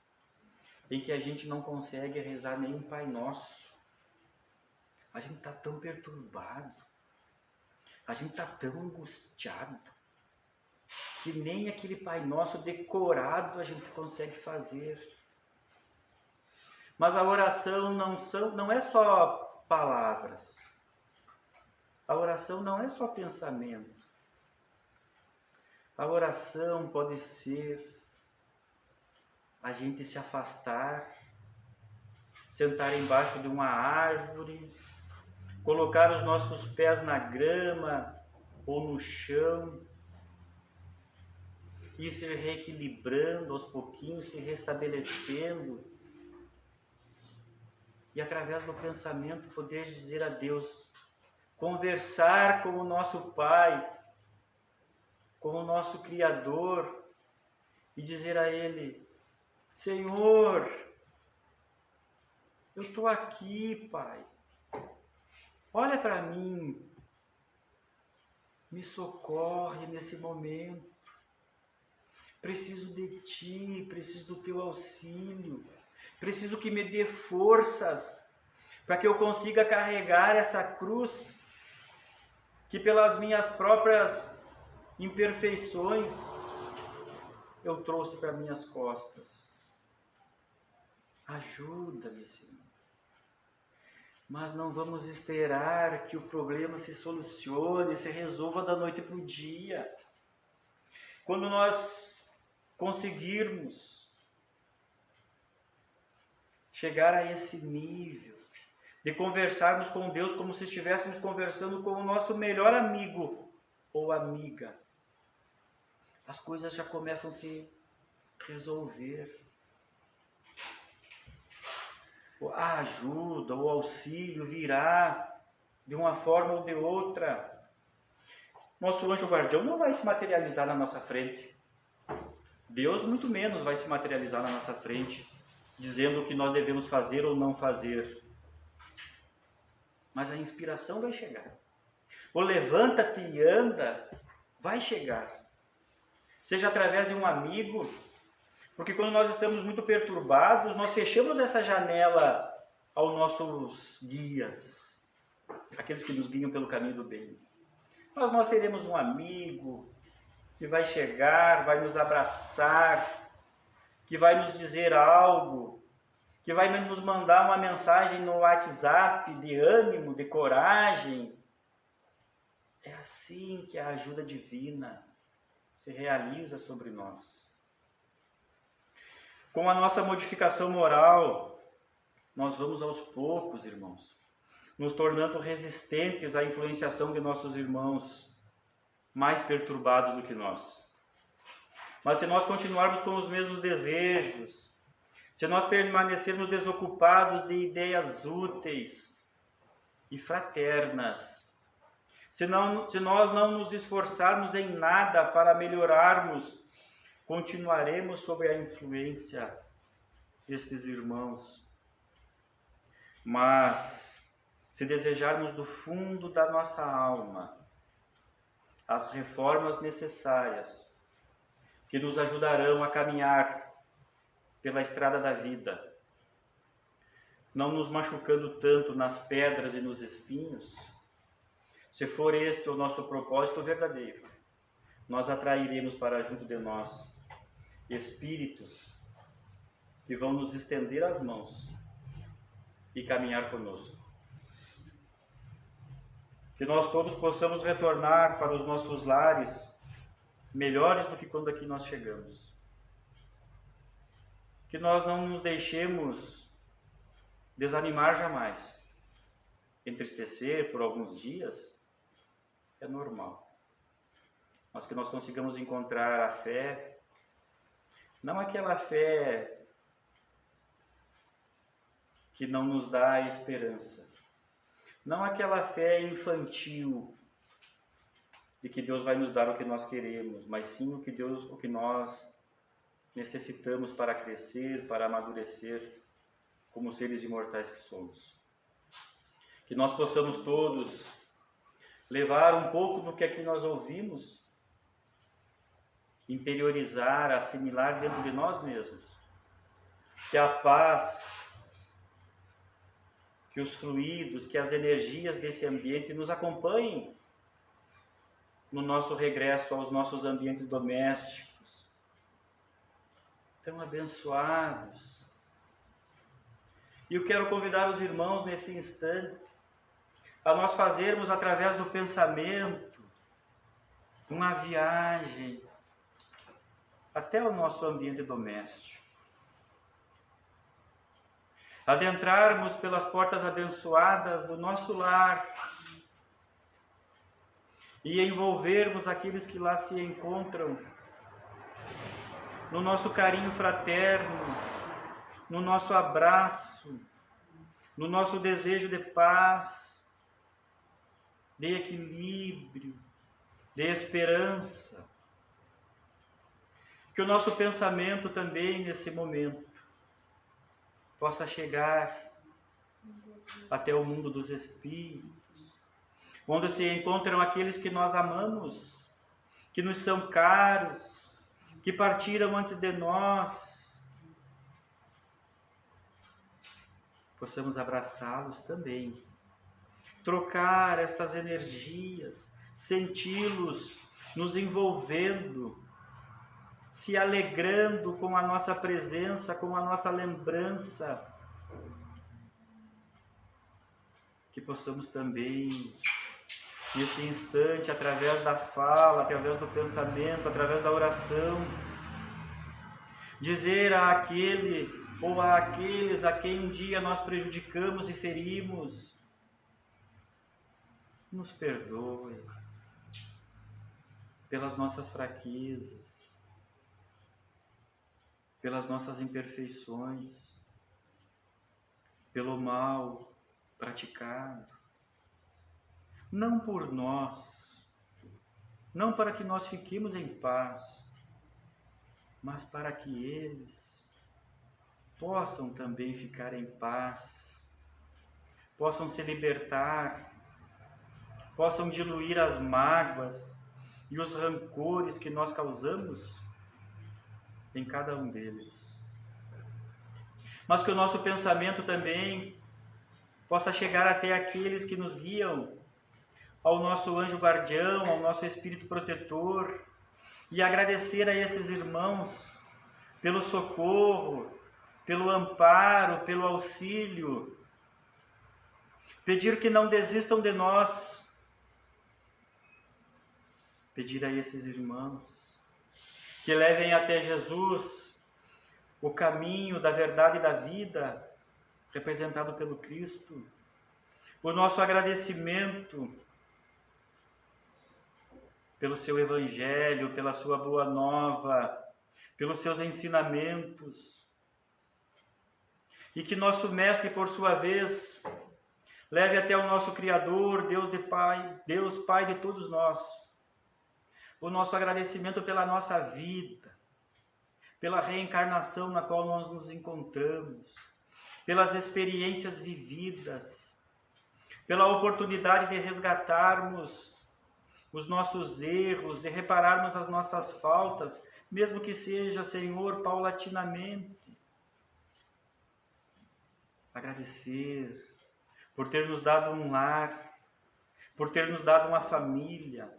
em que a gente não consegue rezar nem um Pai Nosso. A gente está tão perturbado, a gente está tão angustiado, que nem aquele Pai Nosso decorado a gente consegue fazer. Mas a oração não é só palavras, a oração não é só pensamento, a oração pode ser a gente se afastar, sentar embaixo de uma árvore, colocar os nossos pés na grama ou no chão, e se reequilibrando aos pouquinhos, se restabelecendo, e através do pensamento poder dizer a Deus, conversar com o nosso Pai, com o nosso Criador, e dizer a Ele, Senhor, eu estou aqui, Pai, olha para mim, me socorre nesse momento, preciso de Ti, preciso do Teu auxílio, preciso que me dê forças para que eu consiga carregar essa cruz que pelas minhas próprias imperfeições eu trouxe para minhas costas. Ajuda-me, Senhor. Mas não vamos esperar que o problema se solucione, se resolva da noite para o dia. Quando nós conseguirmos chegar a esse nível de conversarmos com Deus como se estivéssemos conversando com o nosso melhor amigo ou amiga, as coisas já começam a se resolver. A ajuda, o auxílio virá de uma forma ou de outra. Nosso anjo guardião não vai se materializar na nossa frente. Deus muito menos vai se materializar na nossa frente, dizendo o que nós devemos fazer ou não fazer. Mas a inspiração vai chegar. O levanta-te e anda vai chegar. Seja através de um amigo, porque quando nós estamos muito perturbados, nós fechamos essa janela aos nossos guias, aqueles que nos guiam pelo caminho do bem. Mas nós teremos um amigo que vai chegar, vai nos abraçar, que vai nos dizer algo, que vai nos mandar uma mensagem no WhatsApp de ânimo, de coragem. É assim que a ajuda divina se realiza sobre nós. Com a nossa modificação moral, nós vamos aos poucos, irmãos, nos tornando resistentes à influenciação de nossos irmãos mais perturbados do que nós. Mas se nós continuarmos com os mesmos desejos, se nós permanecermos desocupados de ideias úteis e fraternas, se nós não nos esforçarmos em nada para melhorarmos, continuaremos sob a influência destes irmãos. Mas, se desejarmos do fundo da nossa alma as reformas necessárias que nos ajudarão a caminhar pela estrada da vida, não nos machucando tanto nas pedras e nos espinhos, se for este o nosso propósito verdadeiro, nós atrairemos para junto de nós espíritos que vão nos estender as mãos e caminhar conosco. Que nós todos possamos retornar para os nossos lares melhores do que quando aqui nós chegamos. Que nós não nos deixemos desanimar jamais. Entristecer por alguns dias é normal. Mas que nós consigamos encontrar a fé, não aquela fé que não nos dá esperança, não aquela fé infantil de que Deus vai nos dar o que nós queremos, mas sim o que nós necessitamos para crescer, para amadurecer como seres imortais que somos. Que nós possamos todos levar um pouco do que aqui nós ouvimos, interiorizar, assimilar dentro de nós mesmos. Que a paz, que os fluidos, que as energias desse ambiente nos acompanhem no nosso regresso aos nossos ambientes domésticos, tão abençoados. E eu quero convidar os irmãos nesse instante a nós fazermos através do pensamento uma viagem até o nosso ambiente doméstico. Adentrarmos pelas portas abençoadas do nosso lar e envolvermos aqueles que lá se encontram no nosso carinho fraterno, no nosso abraço, no nosso desejo de paz, de equilíbrio, de esperança. Que o nosso pensamento também, nesse momento, possa chegar até o mundo dos espíritos, onde se encontram aqueles que nós amamos, que nos são caros, que partiram antes de nós. Possamos abraçá-los também, trocar estas energias, senti-los nos envolvendo, se alegrando com a nossa presença, com a nossa lembrança. Que possamos também, nesse instante, através da fala, através do pensamento, através da oração, dizer àquele ou àqueles a quem um dia nós prejudicamos e ferimos: nos perdoe, pelas nossas fraquezas, pelas nossas imperfeições, pelo mal praticado. Não por nós, não para que nós fiquemos em paz, mas para que eles possam também ficar em paz, possam se libertar, possam diluir as mágoas e os rancores que nós causamos em cada um deles. Mas que o nosso pensamento também possa chegar até aqueles que nos guiam, ao nosso anjo guardião, ao nosso espírito protetor, e agradecer a esses irmãos pelo socorro, pelo amparo, pelo auxílio. Pedir que não desistam de nós. Pedir a esses irmãos que levem até Jesus o caminho da verdade e da vida, representado pelo Cristo. O nosso agradecimento pelo seu Evangelho, pela sua boa nova, pelos seus ensinamentos. E que nosso Mestre, por sua vez, leve até o nosso Criador, Deus Pai de todos nós, o nosso agradecimento pela nossa vida, pela reencarnação na qual nós nos encontramos, pelas experiências vividas, pela oportunidade de resgatarmos os nossos erros, de repararmos as nossas faltas, mesmo que seja, Senhor, paulatinamente. Agradecer por ter nos dado um lar, por ter nos dado uma família.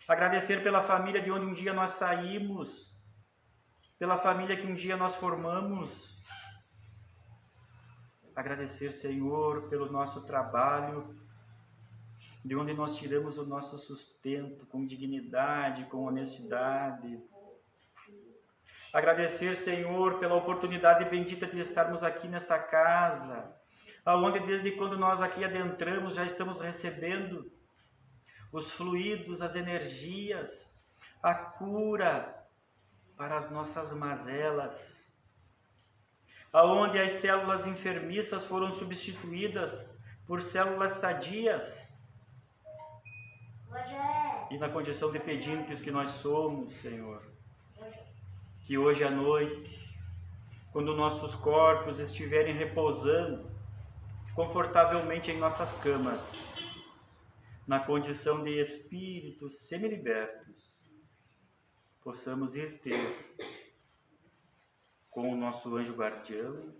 Agradecer pela família de onde um dia nós saímos, pela família que um dia nós formamos. Agradecer, Senhor, pelo nosso trabalho, de onde nós tiramos o nosso sustento com dignidade, com honestidade. Agradecer, Senhor, pela oportunidade bendita de estarmos aqui nesta casa, aonde desde quando nós aqui adentramos já estamos recebendo os fluidos, as energias, a cura para as nossas mazelas, aonde as células enfermiças foram substituídas por células sadias. E na condição de pedintes que nós somos, Senhor, que hoje à noite, quando nossos corpos estiverem repousando confortavelmente em nossas camas, na condição de espíritos semi-libertos, possamos ir ter com o nosso anjo guardião,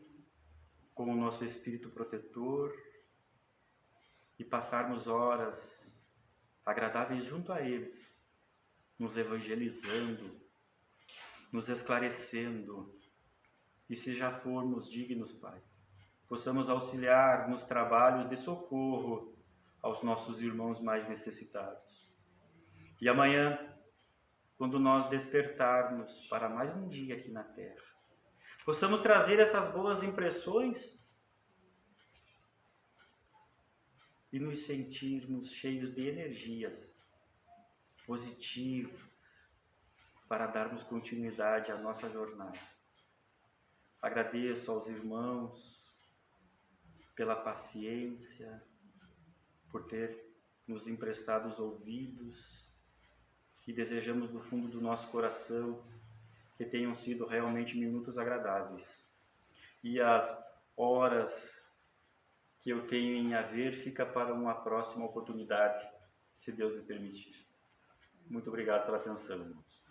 com o nosso espírito protetor, e passarmos horas agradáveis junto a eles, nos evangelizando, nos esclarecendo, e se já formos dignos, Pai, possamos auxiliar nos trabalhos de socorro aos nossos irmãos mais necessitados. E amanhã, quando nós despertarmos para mais um dia aqui na Terra, possamos trazer essas boas impressões e nos sentirmos cheios de energias positivas para darmos continuidade à nossa jornada. Agradeço aos irmãos pela paciência, por ter nos emprestado os ouvidos, e desejamos do fundo do nosso coração que tenham sido realmente minutos agradáveis. E as horas que eu tenho em haver fica para uma próxima oportunidade, se Deus me permitir. Muito obrigado pela atenção, irmãos.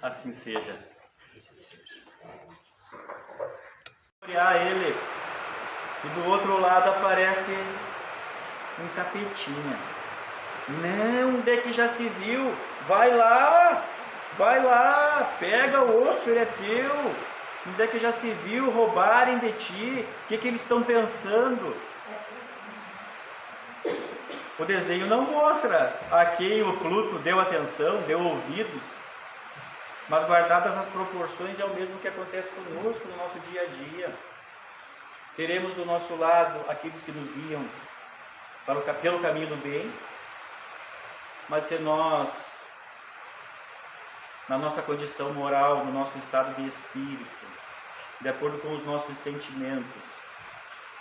Assim seja. Olhar ele, e do outro lado aparece um capetinha. Não, onde é que já se viu? Vai lá, pega o osso, ele é teu. Onde é que já se viu roubarem de ti? O que eles estão pensando? O desenho não mostra a quem o Pluto deu atenção, deu ouvidos, mas guardadas as proporções é o mesmo que acontece conosco no nosso dia a dia. Teremos do nosso lado aqueles que nos guiam pelo caminho do bem, mas se nós, na nossa condição moral, no nosso estado de espírito, de acordo com os nossos sentimentos,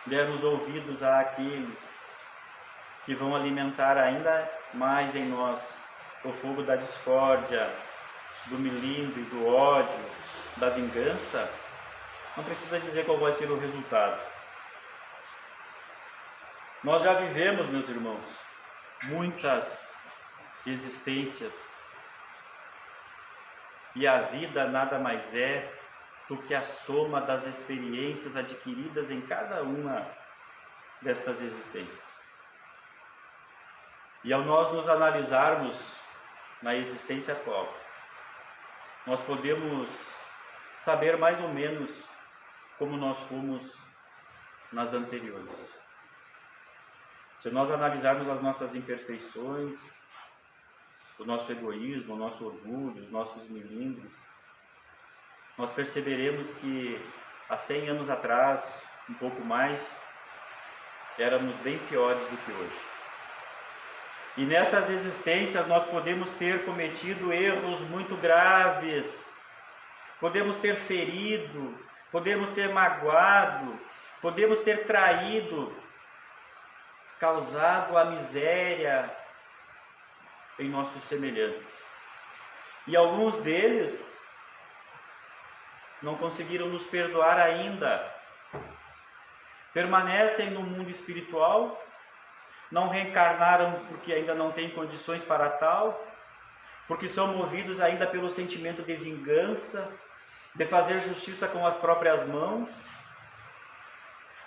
dermos ouvidos àqueles que vão alimentar ainda mais em nós o fogo da discórdia, do melindre, do ódio, da vingança, não precisa dizer qual vai ser o resultado. Nós já vivemos, meus irmãos, muitas existências, e a vida nada mais é do que a soma das experiências adquiridas em cada uma destas existências. E ao nós nos analisarmos na existência atual, nós podemos saber mais ou menos como nós fomos nas anteriores. Se nós analisarmos as nossas imperfeições, o nosso egoísmo, o nosso orgulho, os nossos melindres, nós perceberemos que há 100 anos atrás, um pouco mais, éramos bem piores do que hoje. E nessas existências nós podemos ter cometido erros muito graves, podemos ter ferido, podemos ter magoado, podemos ter traído, causado a miséria em nossos semelhantes. E alguns deles não conseguiram nos perdoar ainda. Permanecem no mundo espiritual, não reencarnaram porque ainda não têm condições para tal, porque são movidos ainda pelo sentimento de vingança, de fazer justiça com as próprias mãos.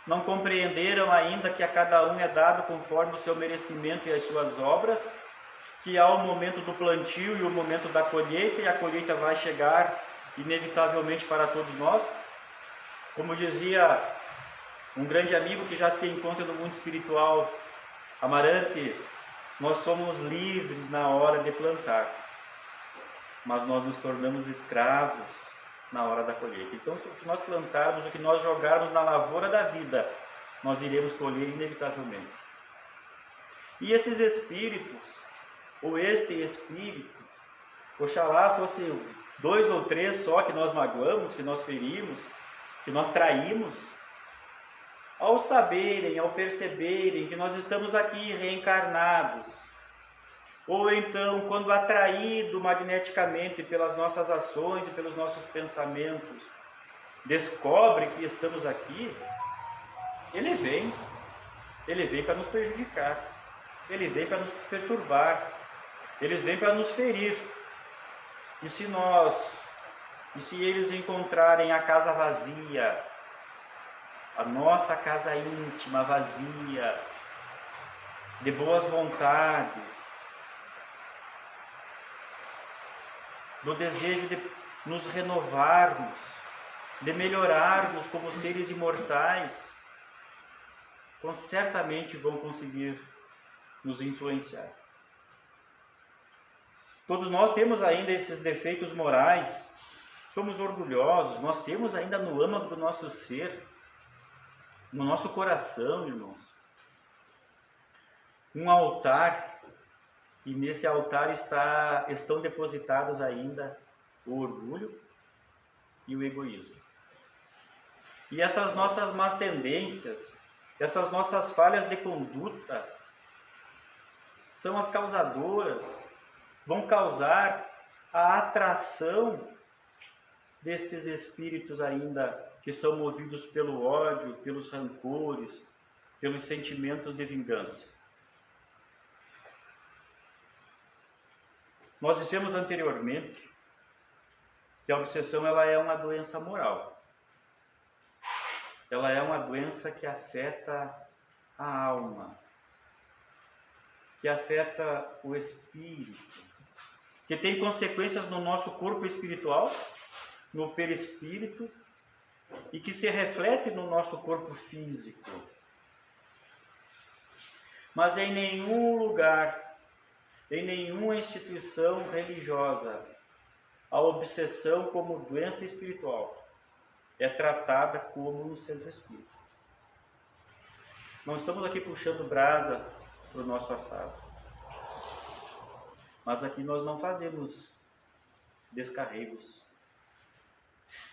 Não compreenderam ainda que a cada um é dado conforme o seu merecimento e as suas obras, que há o momento do plantio e o momento da colheita, e a colheita vai chegar inevitavelmente para todos nós. Como dizia um grande amigo que já se encontra no mundo espiritual, Amarante, nós somos livres na hora de plantar, mas nós nos tornamos escravos na hora da colheita. Então, o que nós plantarmos, o que nós jogarmos na lavoura da vida, nós iremos colher inevitavelmente. E esses espíritos, ou este espírito, oxalá fosse 2 ou 3 só que nós magoamos, que nós ferimos, que nós traímos, ao saberem, ao perceberem que nós estamos aqui reencarnados, ou então quando atraído magneticamente pelas nossas ações e pelos nossos pensamentos, descobre que estamos aqui, ele vem para nos prejudicar, ele vem para nos perturbar, eles vêm para nos ferir. E se eles encontrarem a casa vazia, a nossa casa íntima vazia, de boas vontades, do desejo de nos renovarmos, de melhorarmos como seres imortais, então certamente vão conseguir nos influenciar. Todos nós temos ainda esses defeitos morais, somos orgulhosos, nós temos ainda no âmago do nosso ser, no nosso coração, irmãos, um altar, e nesse altar estão depositados ainda o orgulho e o egoísmo. E essas nossas más tendências, essas nossas falhas de conduta, são as causadoras, vão causar a atração destes espíritos ainda que são movidos pelo ódio, pelos rancores, pelos sentimentos de vingança. Nós dissemos anteriormente que a obsessão ela é uma doença moral. Ela é uma doença que afeta a alma, que afeta o espírito, que tem consequências no nosso corpo espiritual, no perispírito, e que se reflete no nosso corpo físico. Mas em nenhum lugar, em nenhuma instituição religiosa, a obsessão como doença espiritual é tratada como no centro espírita. Não estamos aqui puxando brasa para o nosso assado. Mas aqui nós não fazemos descarregos.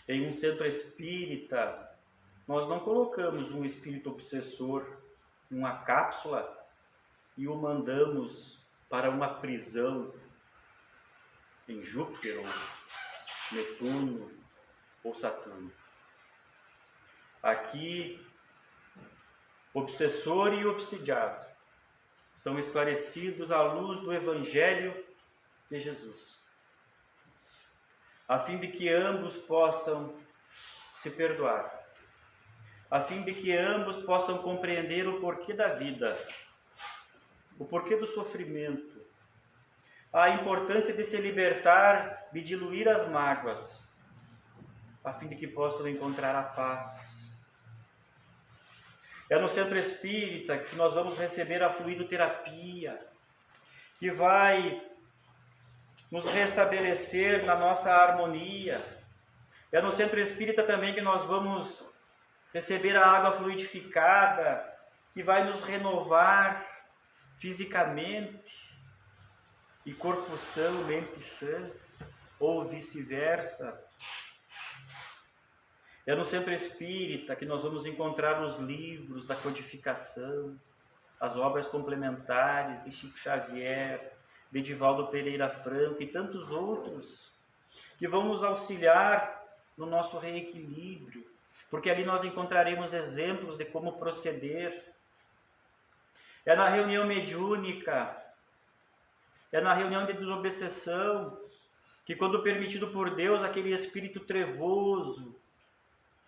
Em um centro espírita, nós não colocamos um espírito obsessor numa cápsula e o mandamos para uma prisão em Júpiter, ou Netuno, ou Saturno. Aqui, obsessor e obsidiado são esclarecidos à luz do Evangelho de Jesus, a fim de que ambos possam se perdoar, a fim de que ambos possam compreender o porquê da vida, o porquê do sofrimento, a importância de se libertar, de diluir as mágoas, a fim de que possam encontrar a paz. É no centro espírita que nós vamos receber a fluidoterapia, que vai nos restabelecer na nossa harmonia. É no centro espírita também que nós vamos receber a água fluidificada, que vai nos renovar fisicamente, e corpo são, mente sã, ou vice-versa. É no centro espírita que nós vamos encontrar os livros da codificação, as obras complementares de Chico Xavier, de Edivaldo Pereira Franco e tantos outros, que vão nos auxiliar no nosso reequilíbrio, porque ali nós encontraremos exemplos de como proceder. É na reunião mediúnica, é na reunião de desobsessão, que quando permitido por Deus, aquele espírito trevoso,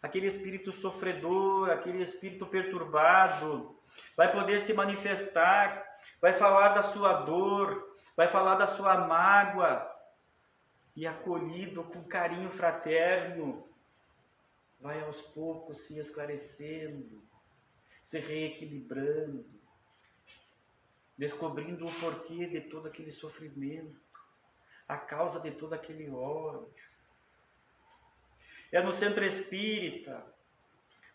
aquele espírito sofredor, aquele espírito perturbado, vai poder se manifestar, vai falar da sua dor, vai falar da sua mágoa, e acolhido com carinho fraterno, vai aos poucos se esclarecendo, se reequilibrando, descobrindo o porquê de todo aquele sofrimento, a causa de todo aquele ódio. É no centro espírita,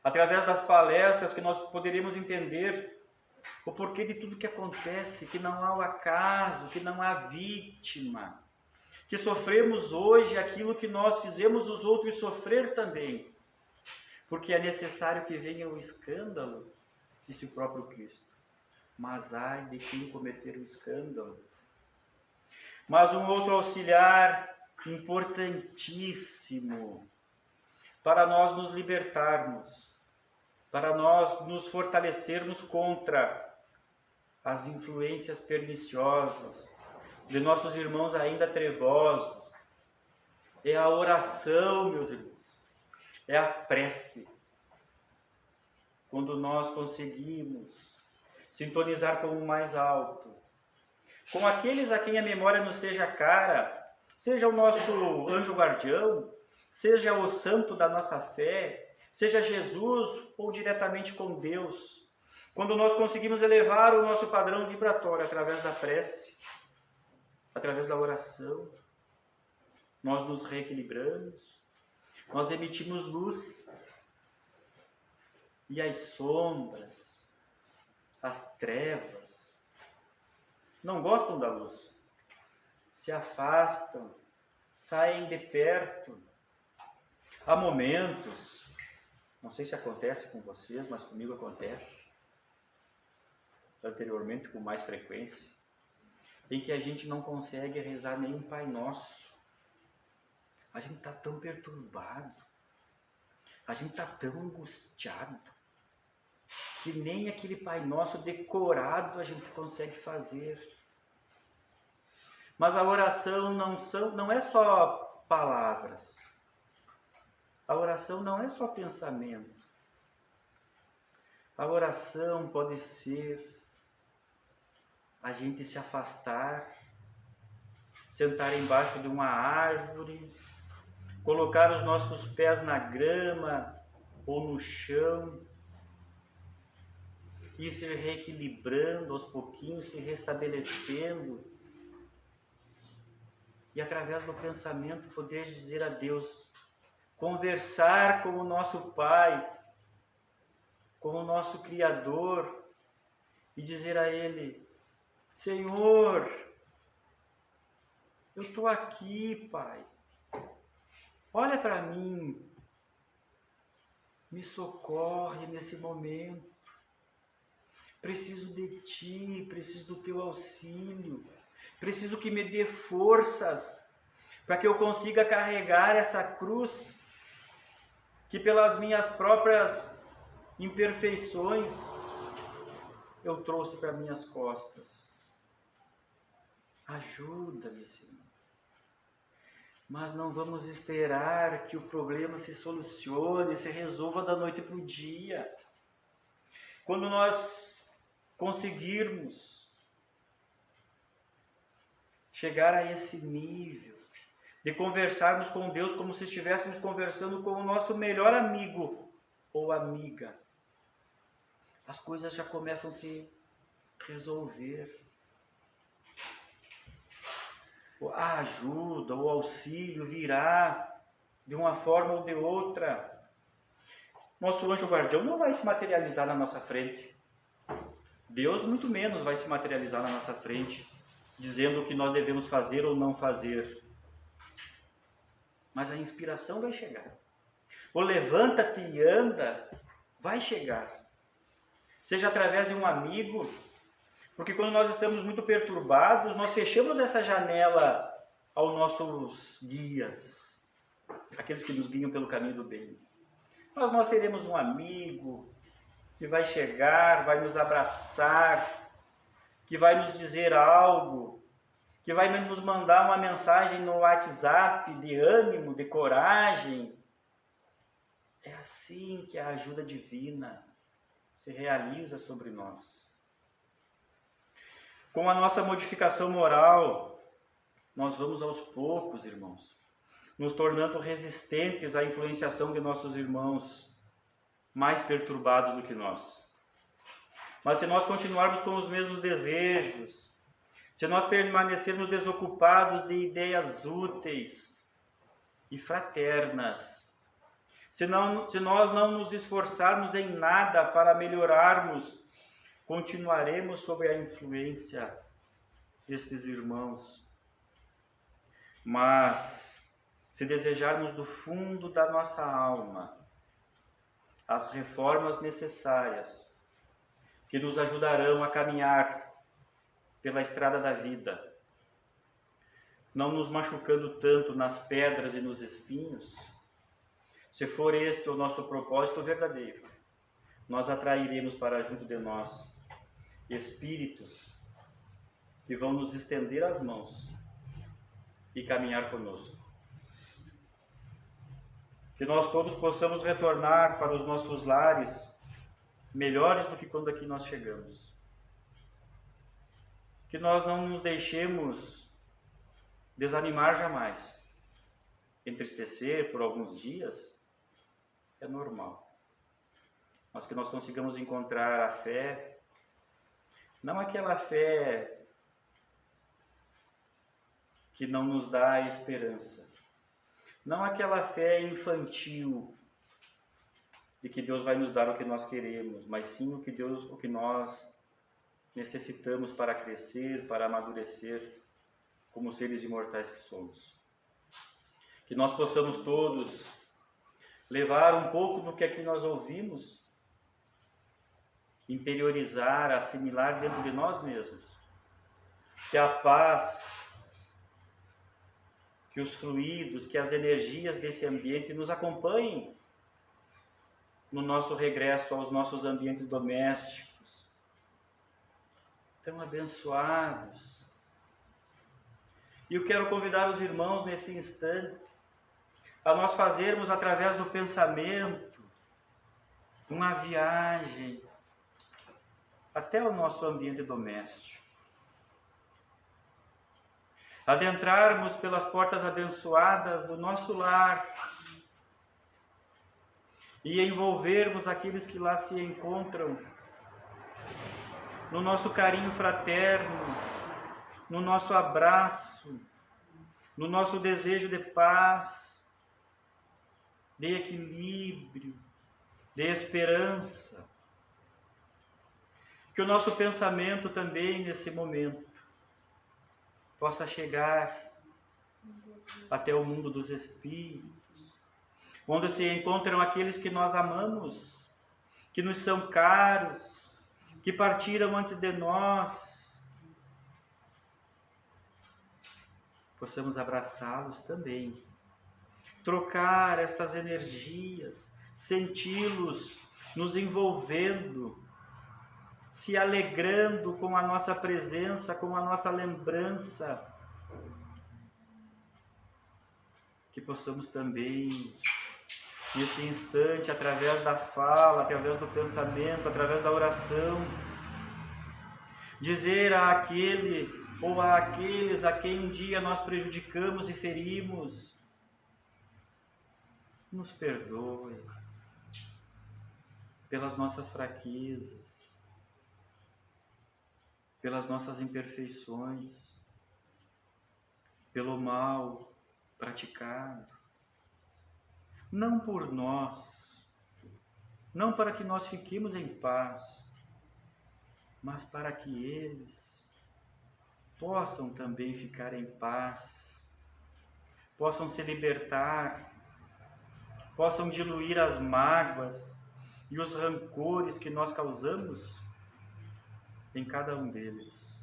através das palestras, que nós poderemos entender o porquê de tudo que acontece, que não há o acaso, que não há vítima, que sofremos hoje aquilo que nós fizemos os outros sofrer também, porque é necessário que venha o escândalo, disse o próprio Cristo, mas ai de quem cometer o escândalo. Mas um outro auxiliar importantíssimo para nós nos libertarmos, para nós nos fortalecermos contra as influências perniciosas de nossos irmãos ainda trevosos, é a oração, meus irmãos, é a prece. Quando nós conseguimos sintonizar com o mais alto, com aqueles a quem a memória nos seja cara, seja o nosso anjo guardião, seja o santo da nossa fé, seja Jesus ou diretamente com Deus. Quando nós conseguimos elevar o nosso padrão vibratório através da prece, através da oração, nós nos reequilibramos, nós emitimos luz, e as sombras, as trevas, não gostam da luz, se afastam, saem de perto. Há momentos, não sei se acontece com vocês, mas comigo acontece, anteriormente com mais frequência, em que a gente não consegue rezar nem um Pai Nosso. A gente está tão perturbado, a gente está tão angustiado, que nem aquele Pai Nosso decorado a gente consegue fazer. Mas a oração não é só palavras, a oração não é só pensamento, a oração pode ser a gente se afastar, sentar embaixo de uma árvore, colocar os nossos pés na grama ou no chão, e se reequilibrando aos pouquinhos, se restabelecendo, e através do pensamento poder dizer a Deus, conversar com o nosso Pai, com o nosso Criador, e dizer a Ele, Senhor, Eu estou aqui, Pai. Olha para mim. Me socorre nesse momento. Preciso de Ti, preciso do Teu auxílio. Preciso que me dê forças para que eu consiga carregar essa cruz que pelas minhas próprias imperfeições eu trouxe para minhas costas. Ajuda-me, Senhor. Mas não vamos esperar que o problema se solucione, se resolva da noite para o dia. Quando nós conseguirmos chegar a esse nível de conversarmos com Deus como se estivéssemos conversando com o nosso melhor amigo ou amiga, as coisas já começam a se resolver. A ajuda, o auxílio virá de uma forma ou de outra. Nosso anjo guardião não vai se materializar na nossa frente. Deus muito menos vai se materializar na nossa frente, dizendo o que nós devemos fazer ou não fazer. Mas a inspiração vai chegar. O levanta-te e anda vai chegar. Seja através de um amigo, porque quando nós estamos muito perturbados, nós fechamos essa janela aos nossos guias, aqueles que nos guiam pelo caminho do bem. Mas nós teremos um amigo que vai chegar, vai nos abraçar, que vai nos dizer algo, que vai nos mandar uma mensagem no WhatsApp de ânimo, de coragem. É assim que a ajuda divina se realiza sobre nós. Com a nossa modificação moral, nós vamos aos poucos, irmãos, nos tornando resistentes à influenciação de nossos irmãos mais perturbados do que nós. Mas se nós continuarmos com os mesmos desejos, se nós permanecermos desocupados de ideias úteis e fraternas, se nós não nos esforçarmos em nada para melhorarmos, continuaremos sob a influência destes irmãos. Mas, se desejarmos do fundo da nossa alma as reformas necessárias que nos ajudarão a caminhar pela estrada da vida, não nos machucando tanto nas pedras e nos espinhos, se for este o nosso propósito verdadeiro, nós atrairemos para junto de nós espíritos que vão nos estender as mãos e caminhar conosco. Que nós todos possamos retornar para os nossos lares melhores do que quando aqui nós chegamos. Que nós não nos deixemos desanimar jamais. Entristecer por alguns dias é normal. Mas que nós consigamos encontrar a fé, não aquela fé que não nos dá esperança, não aquela fé infantil de que Deus vai nos dar o que nós queremos, mas sim o que nós necessitamos para crescer, para amadurecer como seres imortais que somos. Que nós possamos todos levar um pouco do que aqui nós ouvimos, interiorizar, assimilar dentro de nós mesmos. Que a paz, que os fluidos, que as energias desse ambiente nos acompanhem no nosso regresso aos nossos ambientes domésticos, tão abençoados. E eu quero convidar os irmãos nesse instante a nós fazermos através do pensamento uma viagem até o nosso ambiente doméstico. Adentrarmos pelas portas abençoadas do nosso lar e envolvermos aqueles que lá se encontram no nosso carinho fraterno, no nosso abraço, no nosso desejo de paz, de equilíbrio, de esperança. Que o nosso pensamento também, nesse momento, possa chegar até o mundo dos espíritos, onde se encontram aqueles que nós amamos, que nos são caros, que partiram antes de nós. Possamos abraçá-los também, trocar estas energias, senti-los nos envolvendo, se alegrando com a nossa presença, com a nossa lembrança. Que possamos também, nesse instante, através da fala, através do pensamento, através da oração, dizer àquele ou àqueles a quem um dia nós prejudicamos e ferimos: nos perdoe pelas nossas fraquezas, pelas nossas imperfeições, pelo mal praticado, não por nós, não para que nós fiquemos em paz, mas para que eles possam também ficar em paz, possam se libertar, possam diluir as mágoas e os rancores que nós causamos em cada um deles.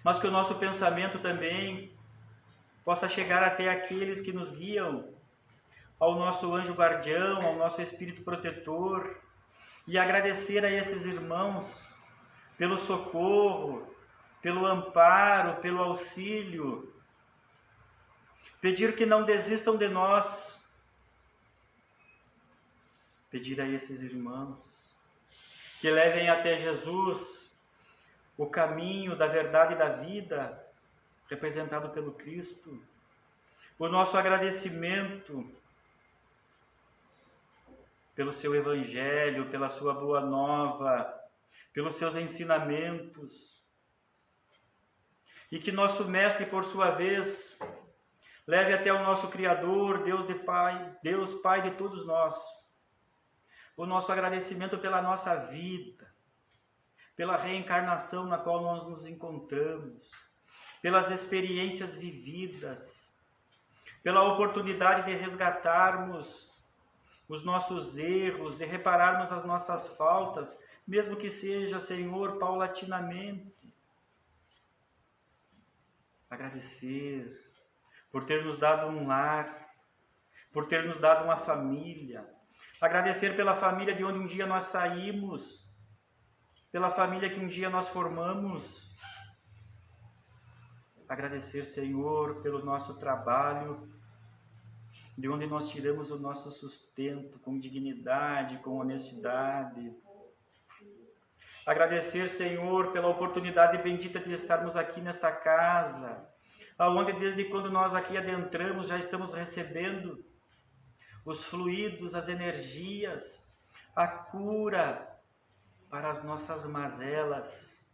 Mas que o nosso pensamento também possa chegar até aqueles que nos guiam, ao nosso anjo guardião, ao nosso espírito protetor, e agradecer a esses irmãos pelo socorro, pelo amparo, pelo auxílio. Pedir que não desistam de nós. Pedir a esses irmãos que levem até Jesus o caminho da verdade e da vida, representado pelo Cristo. O nosso agradecimento pelo seu Evangelho, pela sua boa nova, pelos seus ensinamentos. E que nosso Mestre, por sua vez, leve até o nosso Criador, Deus Pai de todos nós, o nosso agradecimento pela nossa vida, pela reencarnação na qual nós nos encontramos, pelas experiências vividas, pela oportunidade de resgatarmos os nossos erros, de repararmos as nossas faltas, mesmo que seja, Senhor, paulatinamente. Agradecer por ter nos dado um lar, por ter nos dado uma família. Agradecer pela família de onde um dia nós saímos, pela família que um dia nós formamos. Agradecer, Senhor, pelo nosso trabalho, de onde nós tiramos o nosso sustento com dignidade, com honestidade. Agradecer, Senhor, pela oportunidade bendita de estarmos aqui nesta casa, aonde desde quando nós aqui adentramos já estamos recebendo os fluidos, as energias, a cura para as nossas mazelas,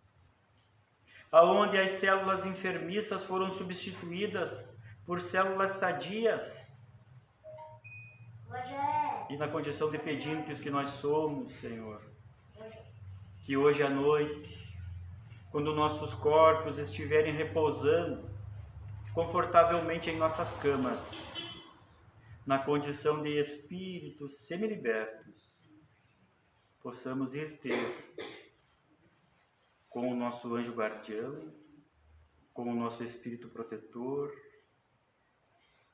aonde as células enfermiças foram substituídas por células sadias. E na condição de pedintes que nós somos, Senhor, que hoje à noite, quando nossos corpos estiverem repousando confortavelmente em nossas camas, na condição de espíritos semi-libertos, possamos ir ter com o nosso anjo guardião, com o nosso espírito protetor,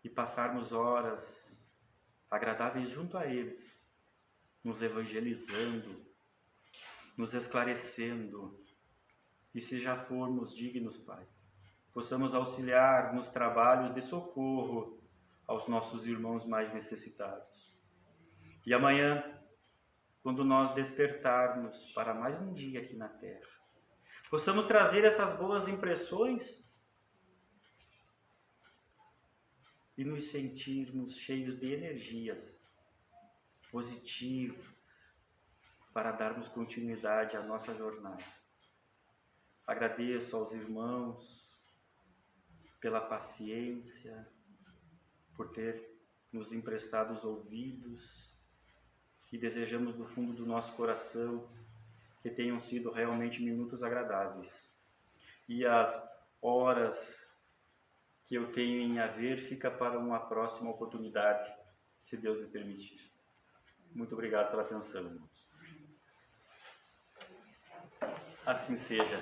e passarmos horas agradáveis junto a eles, nos evangelizando, nos esclarecendo, e se já formos dignos, Pai, possamos auxiliar nos trabalhos de socorro aos nossos irmãos mais necessitados. E amanhã, quando nós despertarmos para mais um dia aqui na Terra, possamos trazer essas boas impressões e nos sentirmos cheios de energias positivas para darmos continuidade à nossa jornada. Agradeço aos irmãos pela paciência, por ter nos emprestado os ouvidos, e desejamos do fundo do nosso coração que tenham sido realmente minutos agradáveis. E as horas que eu tenho em haver fica para uma próxima oportunidade, se Deus me permitir. Muito obrigado pela atenção, irmãos. Assim seja.